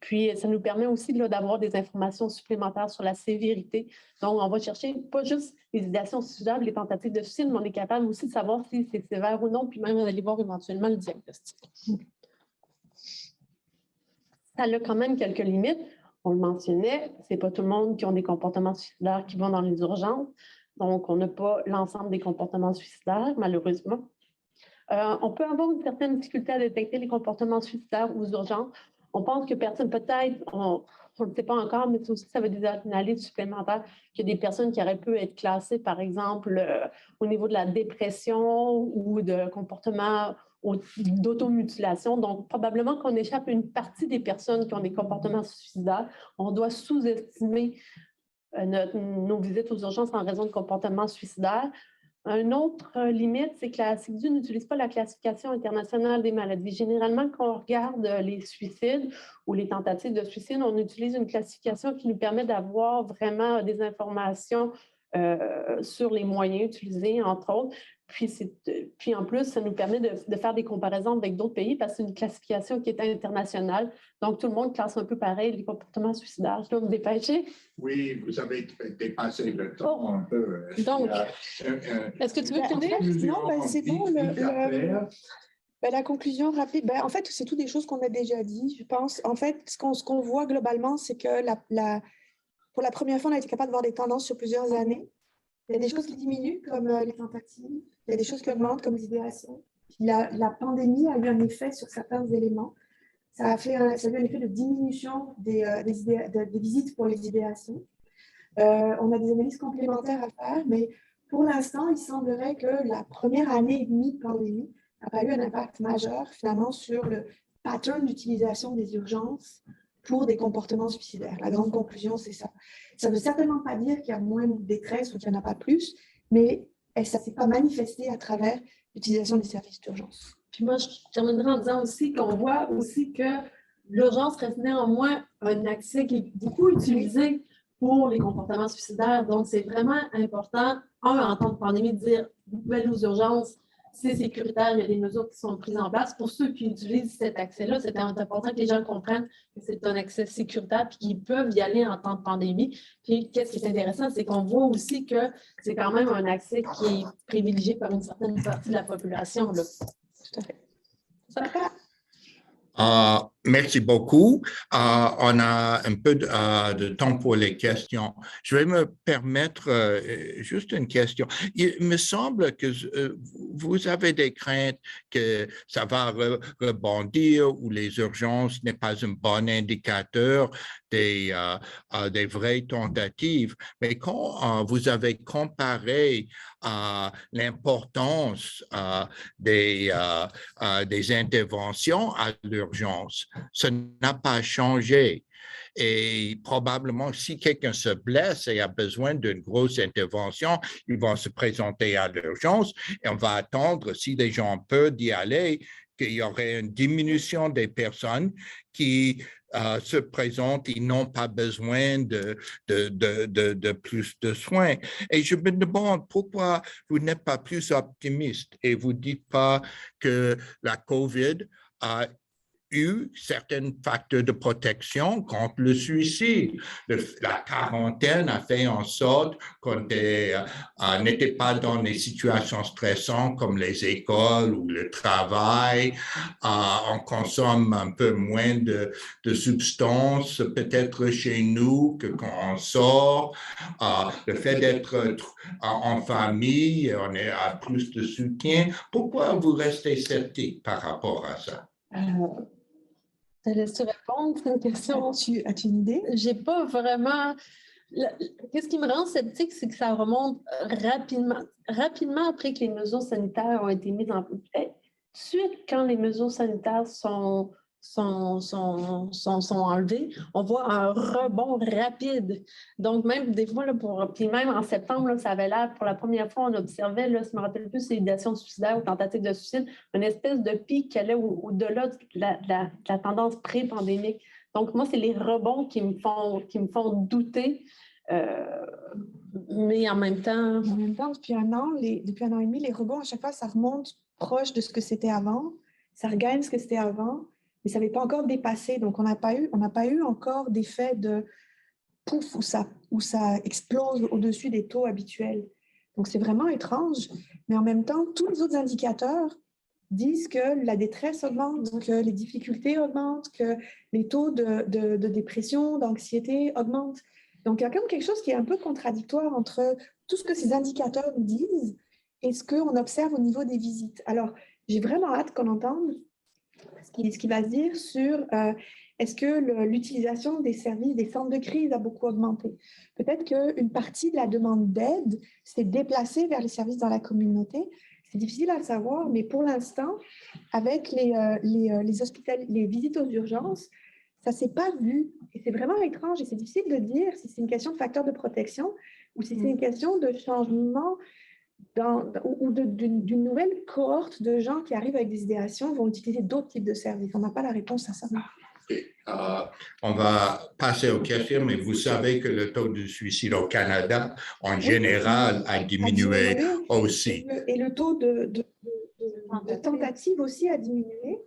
Puis, ça nous permet aussi d'avoir des informations supplémentaires sur la sévérité. Donc, on va chercher pas juste les idéations suicidaires, les tentatives de suicide, mais on est capable aussi de savoir si c'est sévère ou non, puis même d'aller voir éventuellement le diagnostic. Ça a quand même quelques limites. On le mentionnait, ce n'est pas tout le monde qui a des comportements suicidaires qui vont dans les urgences. Donc, on n'a pas l'ensemble des comportements suicidaires, malheureusement. On peut avoir une certaine difficulté à détecter les comportements suicidaires aux urgences. On pense que personne, peut-être, on ne le sait pas encore, mais aussi, ça veut dire une analyse supplémentaire qu'il y a des personnes qui auraient pu être classées, par exemple, au niveau de la dépression ou de comportements d'automutilation. Donc, probablement qu'on échappe à une partie des personnes qui ont des comportements suicidaires. On doit sous-estimer nos visites aux urgences en raison de comportements suicidaires. Une autre limite, c'est que la SIGDU n'utilise pas la classification internationale des maladies. Généralement, quand on regarde les suicides ou les tentatives de suicide, on utilise une classification qui nous permet d'avoir vraiment des informations sur les moyens utilisés, entre autres. Puis en plus, ça nous permet de faire des comparaisons avec d'autres pays parce que c'est une classification qui est internationale. Donc, tout le monde classe un peu pareil les comportements suicidaires. Je dois me dépêcher. Oui, vous avez dépassé le temps un peu. Donc, est-ce que tu veux finir? Non, c'est bon. La conclusion rapide, en fait, c'est toutes des choses qu'on a déjà dit, je pense. En fait, ce qu'on voit globalement, c'est que pour la première fois, on a été capable de voir des tendances sur plusieurs années. Il y a des choses qui diminuent, comme les tentatives. Il y a des choses qui augmentent, comme les idéations. Puis la pandémie a eu un effet sur certains éléments. Ça a eu un effet de diminution des visites pour les idéations. On a des analyses complémentaires à faire, mais pour l'instant, il semblerait que la première année et demie de pandémie n'a pas eu un impact majeur, finalement, sur le pattern d'utilisation des urgences pour des comportements suicidaires. La grande conclusion, c'est ça. Ça ne veut certainement pas dire qu'il y a moins de détresse ou qu'il n'y en a pas plus, mais ça ne s'est pas manifesté à travers l'utilisation des services d'urgence. Puis moi, je terminerai en disant aussi qu'on voit aussi que l'urgence reste néanmoins un accès qui est beaucoup utilisé pour les comportements suicidaires. Donc, c'est vraiment important, en temps de pandémie, de dire, vous pouvez aller aux urgences, c'est sécuritaire, il y a des mesures qui sont prises en place. Pour ceux qui utilisent cet accès-là, c'est important que les gens comprennent que c'est un accès sécuritaire et qu'ils peuvent y aller en temps de pandémie. Puis, qu'est-ce qui est intéressant, c'est qu'on voit aussi que c'est quand même un accès qui est privilégié par une certaine partie de la population, là. Tout à fait. Merci beaucoup. On a un peu de temps pour les questions. Je vais me permettre juste une question. Il me semble que vous avez des craintes que ça va rebondir ou les urgences n'est pas un bon indicateur des vraies tentatives. Mais quand vous avez comparé l'importance des interventions à l'urgence, ça n'a pas changé. Et probablement, si quelqu'un se blesse et a besoin d'une grosse intervention, ils vont se présenter à l'urgence et on va attendre, si les gens ont peur d'y aller, qu'il y aurait une diminution des personnes qui se présentent, ils n'ont pas besoin de plus de soins. Et je me demande pourquoi vous n'êtes pas plus optimiste et vous ne dites pas que la COVID a eu certains facteurs de protection contre le suicide. La quarantaine a fait en sorte qu'on n'était pas dans des situations stressantes comme les écoles ou le travail. On consomme un peu moins de substances peut-être chez nous que quand on sort. Le fait d'être en famille, on a plus de soutien. Pourquoi vous restez sceptique par rapport à ça? Je te laisse répondre, c'est une question. As-tu une idée? J'ai pas vraiment... Qu'est-ce qui me rend sceptique, c'est que ça remonte rapidement après que les mesures sanitaires ont été mises en place. Tout de suite, quand les mesures sanitaires sont enlevées, on voit un rebond rapide. Donc, même des fois, là, puis même en septembre, là, ça avait l'air, pour la première fois, on observait, là, si je me rappelle plus, c'est idéation suicidaire ou tentative de suicide, une espèce de pic qui allait au-delà de la tendance pré-pandémique. Donc, moi, c'est les rebonds qui me font douter. Mais en même temps, depuis un an et demi, les rebonds, à chaque fois, ça remonte proche de ce que c'était avant. Ça regagne ce que c'était avant, mais ça n'avait pas encore dépassé. Donc, on n'a pas eu encore d'effet de pouf où ça explose au-dessus des taux habituels. Donc, c'est vraiment étrange. Mais en même temps, tous les autres indicateurs disent que la détresse augmente, que les difficultés augmentent, que les taux de dépression, d'anxiété augmentent. Donc, il y a comme quelque chose qui est un peu contradictoire entre tout ce que ces indicateurs nous disent et ce qu'on observe au niveau des visites. Alors, j'ai vraiment hâte qu'on entende ce qui va se dire sur est-ce que l'utilisation des services, des centres de crise a beaucoup augmenté. Peut-être qu'une partie de la demande d'aide s'est déplacée vers les services dans la communauté. C'est difficile à savoir, mais pour l'instant, avec les visites aux urgences, ça ne s'est pas vu. Et c'est vraiment étrange et c'est difficile de dire si c'est une question de facteur de protection ou si c'est une question de changement ou d'une nouvelle cohorte de gens qui arrivent avec des idéations vont utiliser d'autres types de services. On n'a pas la réponse à ça. On va passer aux questions, mais vous savez que le taux de suicide au Canada, en général, a diminué aussi. Et le taux de tentative aussi a diminué,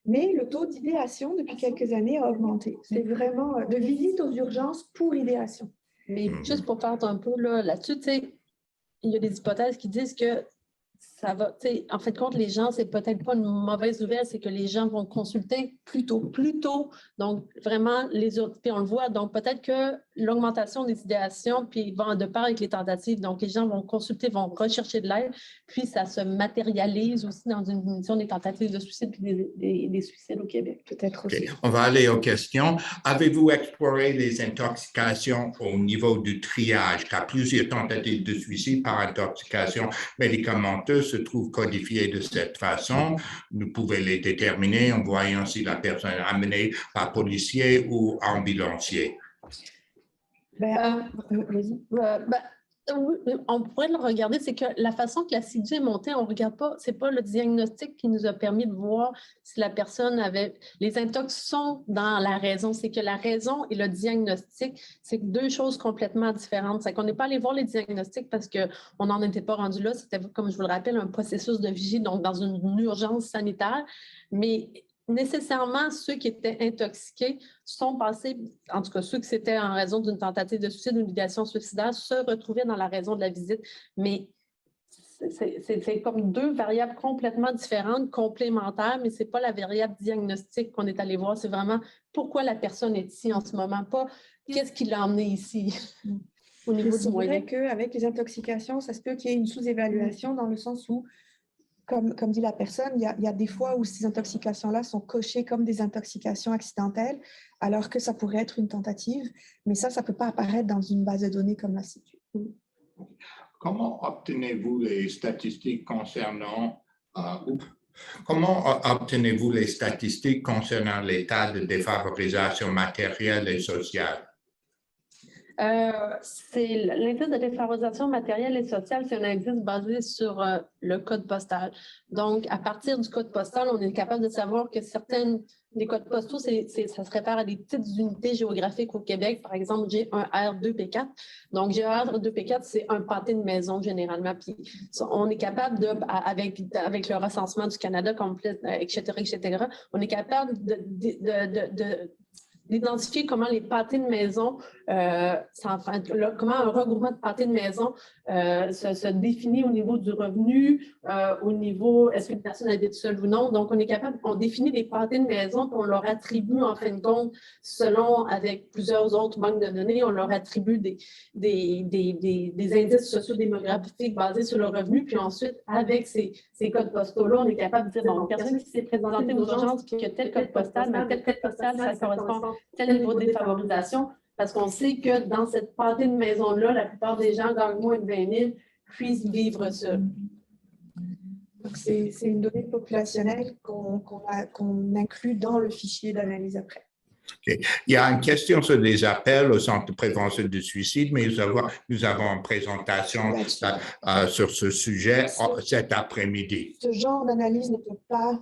mais le taux d'idéation depuis quelques années a augmenté. C'est vraiment de visite aux urgences pour idéation. Mais juste pour faire un peu là-dessus, tu sais, il y a des hypothèses qui disent que ça va, tu sais, en fait, compte, les gens, c'est peut-être pas une mauvaise nouvelle, c'est que les gens vont consulter plus tôt. Donc, vraiment, puis on le voit, donc peut-être que l'augmentation des idéations, puis va de part avec les tentatives, donc les gens vont consulter, vont rechercher de l'aide, puis ça se matérialise aussi dans une diminution des tentatives de suicide puis des suicides au Québec, peut-être aussi. On va aller aux questions. Avez-vous exploré les intoxications au niveau du triage, car plusieurs tentatives de suicide par intoxication médicamenteuse se trouvent codifiées de cette façon. Vous pouvez les déterminer en voyant si la personne est amenée par policier ou ambulancier. Oui, on pourrait le regarder, c'est que la façon que l'acidité est montée, on ne regarde pas, ce n'est pas le diagnostic qui nous a permis de voir si la personne avait… Les intox sont dans la raison, c'est que la raison et le diagnostic, c'est deux choses complètement différentes. C'est qu'on n'est pas allé voir les diagnostics parce qu'on n'en était pas rendu là. C'était, comme je vous le rappelle, un processus de vigie, donc dans une urgence sanitaire. Mais nécessairement, ceux qui étaient intoxiqués sont passés, en tout cas ceux qui c'était en raison d'une tentative de suicide ou d'une idéation suicidaire, se retrouvaient dans la raison de la visite. Mais c'est comme deux variables complètement différentes, complémentaires, mais ce n'est pas la variable diagnostique qu'on est allé voir. C'est vraiment pourquoi la personne est ici en ce moment, pas qu'est-ce qui l'a emmené ici au niveau du moyen. C'est vrai qu'avec les intoxications, ça se peut qu'il y ait une sous-évaluation dans le sens où comme dit la personne, il y a des fois où ces intoxications-là sont cochées comme des intoxications accidentelles, alors que ça pourrait être une tentative, mais ça ne peut pas apparaître dans une base de données comme la CITU. Comment obtenez-vous les statistiques concernant l'état de défavorisation matérielle et sociale? L'indice de défavorisation matérielle et sociale, c'est un indice basé sur le code postal. Donc, à partir du code postal, on est capable de savoir que certaines des codes postaux, ça se réfère à des petites unités géographiques au Québec. Par exemple, j'ai un R2P4. Donc, j'ai un R2P4, c'est un pâté de maison généralement. Puis, on est capable avec le recensement du Canada complet, etc., on est capable d'identifier comment les pâtés de maison, comment un regroupement de pâtés de maison se définit au niveau du revenu, au niveau est-ce qu'une personne habite seule ou non. Donc, on définit des pâtés de maison, puis on leur attribue en fin de compte, selon avec plusieurs autres banques de données, on leur attribue des indices sociodémographiques basés sur le revenu, puis ensuite, avec ces codes postaux-là, on est capable de dire, bon, une personne qui s'est présentée aux urgences, puis qui a tel code postal, mais tel code postal, ça correspond tel niveau de défavorisation, parce qu'on sait que dans cette pâtée de maison-là, la plupart des gens gagnent moins de 20 000, puissent vivre seuls. Donc, c'est une donnée populationnelle qu'on inclut dans le fichier d'analyse après. Okay. Il y a une question sur les appels au Centre de prévention du suicide, mais nous avons une présentation sur ce sujet cet après-midi. Ce genre d'analyse ne peut pas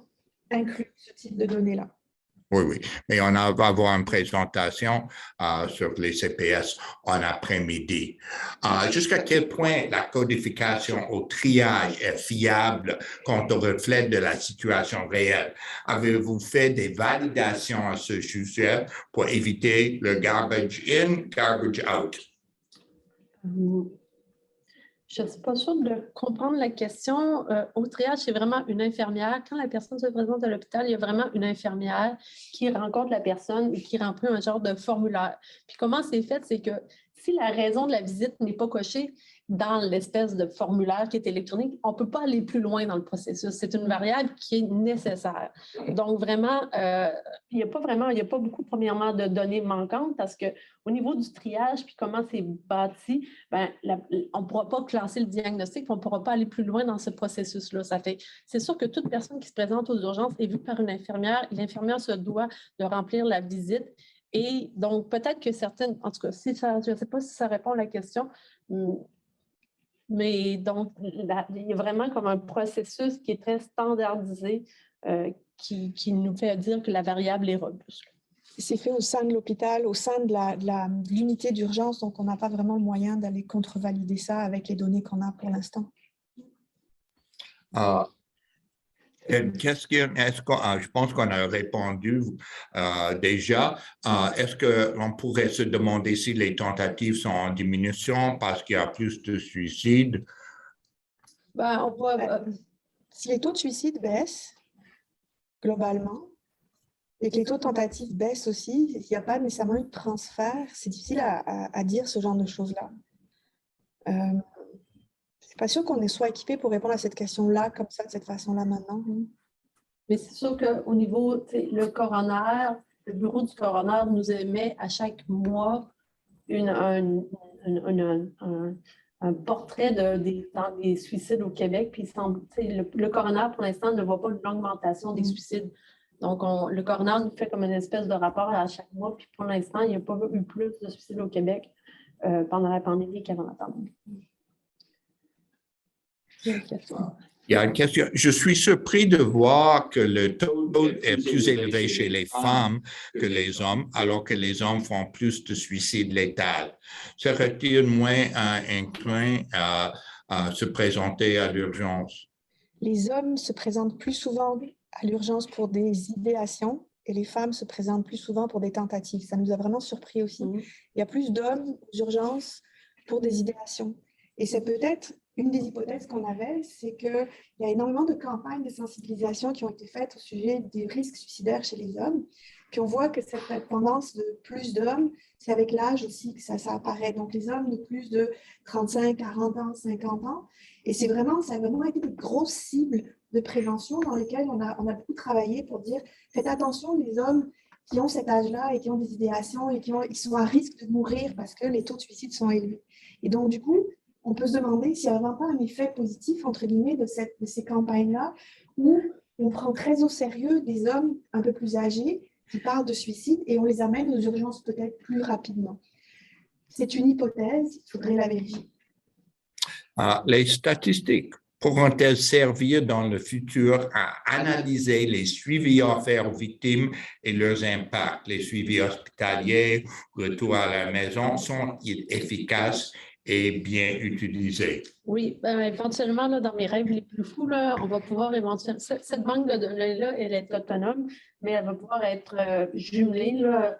inclure ce type de données-là. Oui, mais on va avoir une présentation sur les CPS en après-midi. Jusqu'à quel point la codification au triage est fiable quant au reflet de la situation réelle? Avez-vous fait des validations à ce sujet pour éviter le garbage in, garbage out? Je ne suis pas sûre de comprendre la question. Au triage, c'est vraiment une infirmière. Quand la personne se présente à l'hôpital, il y a vraiment une infirmière qui rencontre la personne et qui remplit un genre de formulaire. Puis comment c'est fait, c'est que si la raison de la visite n'est pas cochée dans l'espèce de formulaire qui est électronique, on ne peut pas aller plus loin dans le processus. C'est une variable qui est nécessaire. Donc, vraiment, il n'y a pas beaucoup, premièrement, de données manquantes parce qu'au niveau du triage, puis comment c'est bâti, on ne pourra pas classer le diagnostic, puis on ne pourra pas aller plus loin dans ce processus-là. C'est sûr que toute personne qui se présente aux urgences est vue par une infirmière. L'infirmière se doit de remplir la visite. Et donc, peut-être que certaines, en tout cas, je ne sais pas si ça répond à la question, mais donc, il y a vraiment comme un processus qui est très standardisé qui nous fait dire que la variable est robuste. C'est fait au sein de l'hôpital, au sein de l'unité d'urgence, donc on n'a pas vraiment le moyen d'aller contrevalider ça avec les données qu'on a pour l'instant. Je pense qu'on a répondu déjà. Est-ce qu'on pourrait se demander si les tentatives sont en diminution parce qu'il y a plus de suicides? Si les taux de suicide baissent, globalement, et que les taux de tentatives baissent aussi, il n'y a pas nécessairement eu de transfert. C'est difficile à dire ce genre de choses-là. Je ne suis pas sûre qu'on soit équipé pour répondre à cette question-là, comme ça, de cette façon-là maintenant. Mais c'est sûr qu'au niveau, le coroner, le bureau du coroner nous émet à chaque mois un portrait des suicides au Québec. Puis le coroner, pour l'instant, ne voit pas une augmentation des suicides. Donc, le coroner nous fait comme une espèce de rapport à chaque mois. Puis pour l'instant, il n'y a pas eu plus de suicides au Québec. pendant la pandémie qu'avant la pandémie. Il y a une question. Je suis surpris de voir que le taux est plus élevé chez les femmes que les hommes, alors que les hommes font plus de suicides létals. Serait-il moins inclin à se présenter à l'urgence? Les hommes se présentent plus souvent à l'urgence pour des idéations et les femmes se présentent plus souvent pour des tentatives. Ça nous a vraiment surpris aussi. Il y a plus d'hommes aux urgences pour des idéations. Et c'est peut-être une des hypothèses qu'on avait, c'est qu'il y a énormément de campagnes de sensibilisation qui ont été faites au sujet des risques suicidaires chez les hommes. Puis on voit que cette tendance de plus d'hommes, c'est avec l'âge aussi que ça apparaît. Donc les hommes de plus de 35, 40 ans, 50 ans. Et ça a vraiment été des grosses cibles de prévention dans lesquelles on a beaucoup travaillé pour dire faites attention les hommes qui ont cet âge-là et qui ont des idéations et ils sont à risque de mourir parce que les taux de suicide sont élevés. Et donc du coup, on peut se demander s'il n'y a vraiment pas un effet positif, entre guillemets, de ces campagnes-là, où on prend très au sérieux des hommes un peu plus âgés qui parlent de suicide et on les amène aux urgences peut-être plus rapidement. C'est une hypothèse, il faudrait la vérifier. Les statistiques pourront-elles servir dans le futur à analyser les suivis offerts aux victimes et leurs impacts? Les suivis hospitaliers, retour à la maison, sont-ils efficaces et bien utilisés? Oui, éventuellement, là, dans mes rêves les plus fous, là, on va pouvoir éventuellement... Cette banque de données-là, elle est autonome, mais elle va pouvoir être jumelée là,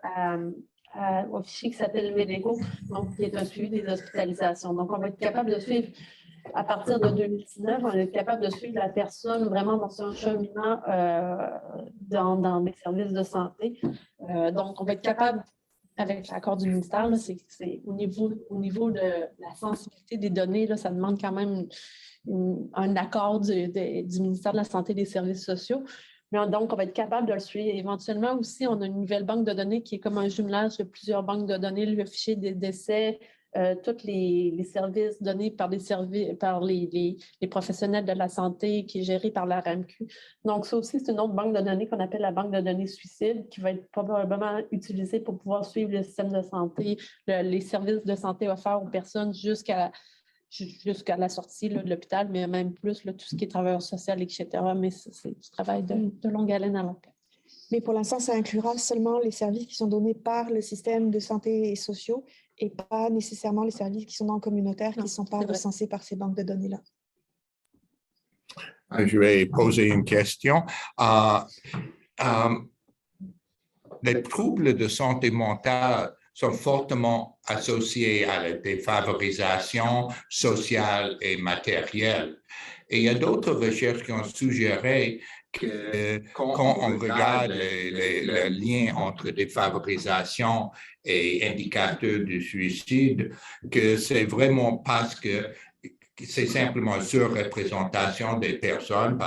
au fichier qui s'appelle Médico, donc qui est un suivi des hospitalisations. Donc, on va être capable de suivre, à partir de 2019, on va être capable de suivre la personne vraiment dans son cheminement dans les services de santé. Donc, on va être capable, avec l'accord du ministère, c'est au niveau de la sensibilité des données, là, ça demande quand même un accord du ministère de la Santé et des Services sociaux. Mais donc, on va être capable de le suivre. Éventuellement aussi, on a une nouvelle banque de données qui est comme un jumelage de plusieurs banques de données, le fichier des décès, tous les services donnés par les professionnels de la santé qui est géré par la RAMQ. Donc, ça aussi, c'est une autre banque de données qu'on appelle la banque de données suicide qui va être probablement utilisée pour pouvoir suivre le système de santé, les services de santé offerts aux personnes jusqu'à la sortie là, de l'hôpital, mais même plus là, tout ce qui est travailleur social, etc. Mais c'est du travail de longue haleine à long terme. Mais pour l'instant, ça inclura seulement les services qui sont donnés par le système de santé et sociaux et pas nécessairement les services qui sont non communautaires, qui ne sont pas recensés par ces banques de données-là. Je vais poser une question. Les troubles de santé mentale sont fortement associés à la défavorisation sociale et matérielle. Et il y a d'autres recherches qui ont suggéré que quand on regarde le lien entre défavorisation et indicateur du suicide, que c'est vraiment parce que c'est simplement une surreprésentation des personnes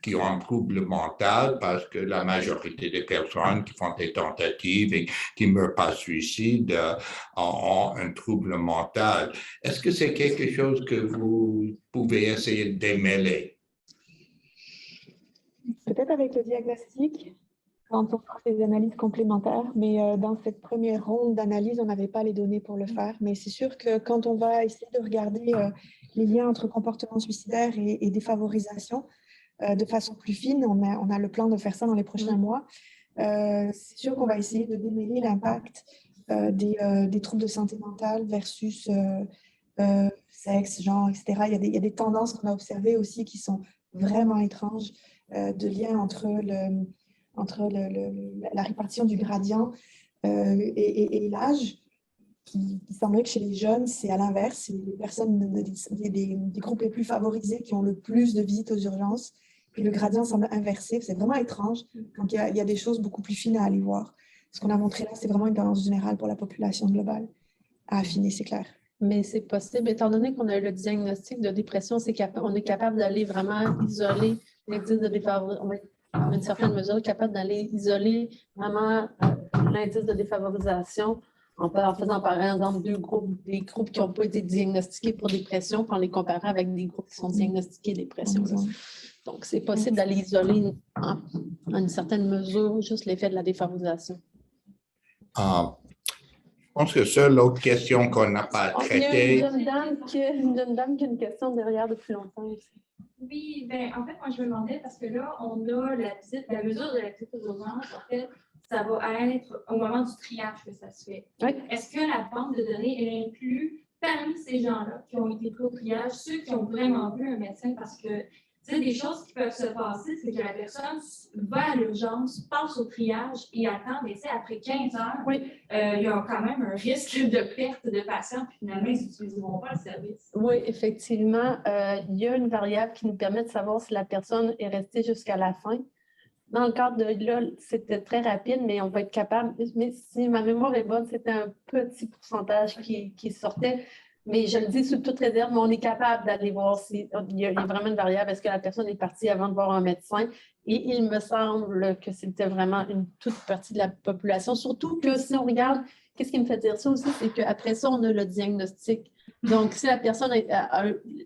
qui ont un trouble mental, parce que la majorité des personnes qui font des tentatives et qui ne meurent pas de suicide ont un trouble mental. Est-ce que c'est quelque chose que vous pouvez essayer de démêler? Peut-être avec le diagnostic, quand on fera des analyses complémentaires, mais dans cette première ronde d'analyse, on n'avait pas les données pour le faire. Mais c'est sûr que quand on va essayer de regarder les liens entre comportement suicidaire et défavorisation de façon plus fine, on a le plan de faire ça dans les prochains mois. C'est sûr qu'on va essayer de démêler l'impact des troubles de santé mentale versus sexe, genre, etc. Il y a des tendances qu'on a observées aussi qui sont vraiment étranges, de lien entre la répartition du gradient et l'âge, qui semblerait que chez les jeunes, c'est à l'inverse. C'est les personnes des groupes les plus favorisés qui ont le plus de visites aux urgences. Puis le gradient semble inversé. C'est vraiment étrange. Donc, il y a des choses beaucoup plus fines à aller voir. Ce qu'on a montré là, c'est vraiment une tendance générale pour la population globale. À affiner, c'est clair. Mais c'est possible, étant donné qu'on a eu le diagnostic de dépression, on est capable d'aller vraiment isoler l'indice de défavorisation. On a une certaine mesure capable d'aller isoler vraiment l'indice de défavorisation en faisant par exemple des groupes qui n'ont pas été diagnostiqués pour dépression, pour les comparer avec des groupes qui sont diagnostiqués dépression. Donc, c'est possible d'aller isoler en une certaine mesure juste l'effet de la défavorisation. pense que c'est l'autre question qu'on n'a pas Il y a traitée. une jeune dame qui a une question derrière depuis longtemps aussi. Oui, ben en fait, moi, je me demandais, parce que là, on a la mesure de la visite aux urgences, en fait, ça va être au moment du triage que ça se fait. Oui. Est-ce que la banque de données, elle inclut parmi ces gens-là qui ont été pris au triage, ceux qui ont vraiment vu un médecin? Parce que, tu sais, des choses qui peuvent se passer, c'est que la personne va à l'urgence, passe au triage et attend, mais tu sais, après 15 heures, Oui. il y a quand même un risque de perte de patients, puis finalement, ils n'utiliseront pas le service. Oui, effectivement, il y a une variable qui nous permet de savoir si la personne est restée jusqu'à la fin. Dans le cadre de là, c'était très rapide, mais on va être capable, mais si ma mémoire est bonne, c'était un petit pourcentage qui sortait. Mais je le dis sous toute réserve, mais on est capable d'aller voir s'il y a vraiment une variable. Est-ce que la personne est partie avant de voir un médecin? Et il me semble que c'était vraiment une toute partie de la population. Surtout que si on regarde, qu'est-ce qui me fait dire ça aussi, c'est qu'après ça, on a le diagnostic. Donc, si la personne,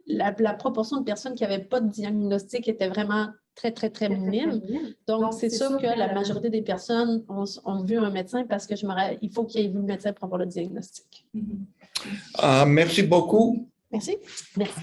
la proportion de personnes qui n'avaient pas de diagnostic était vraiment très, très, très minime. Donc, c'est sûr que la majorité des personnes ont vu un médecin parce que il faut qu'il ait vu le médecin pour avoir le diagnostic. Merci beaucoup. Merci. Merci.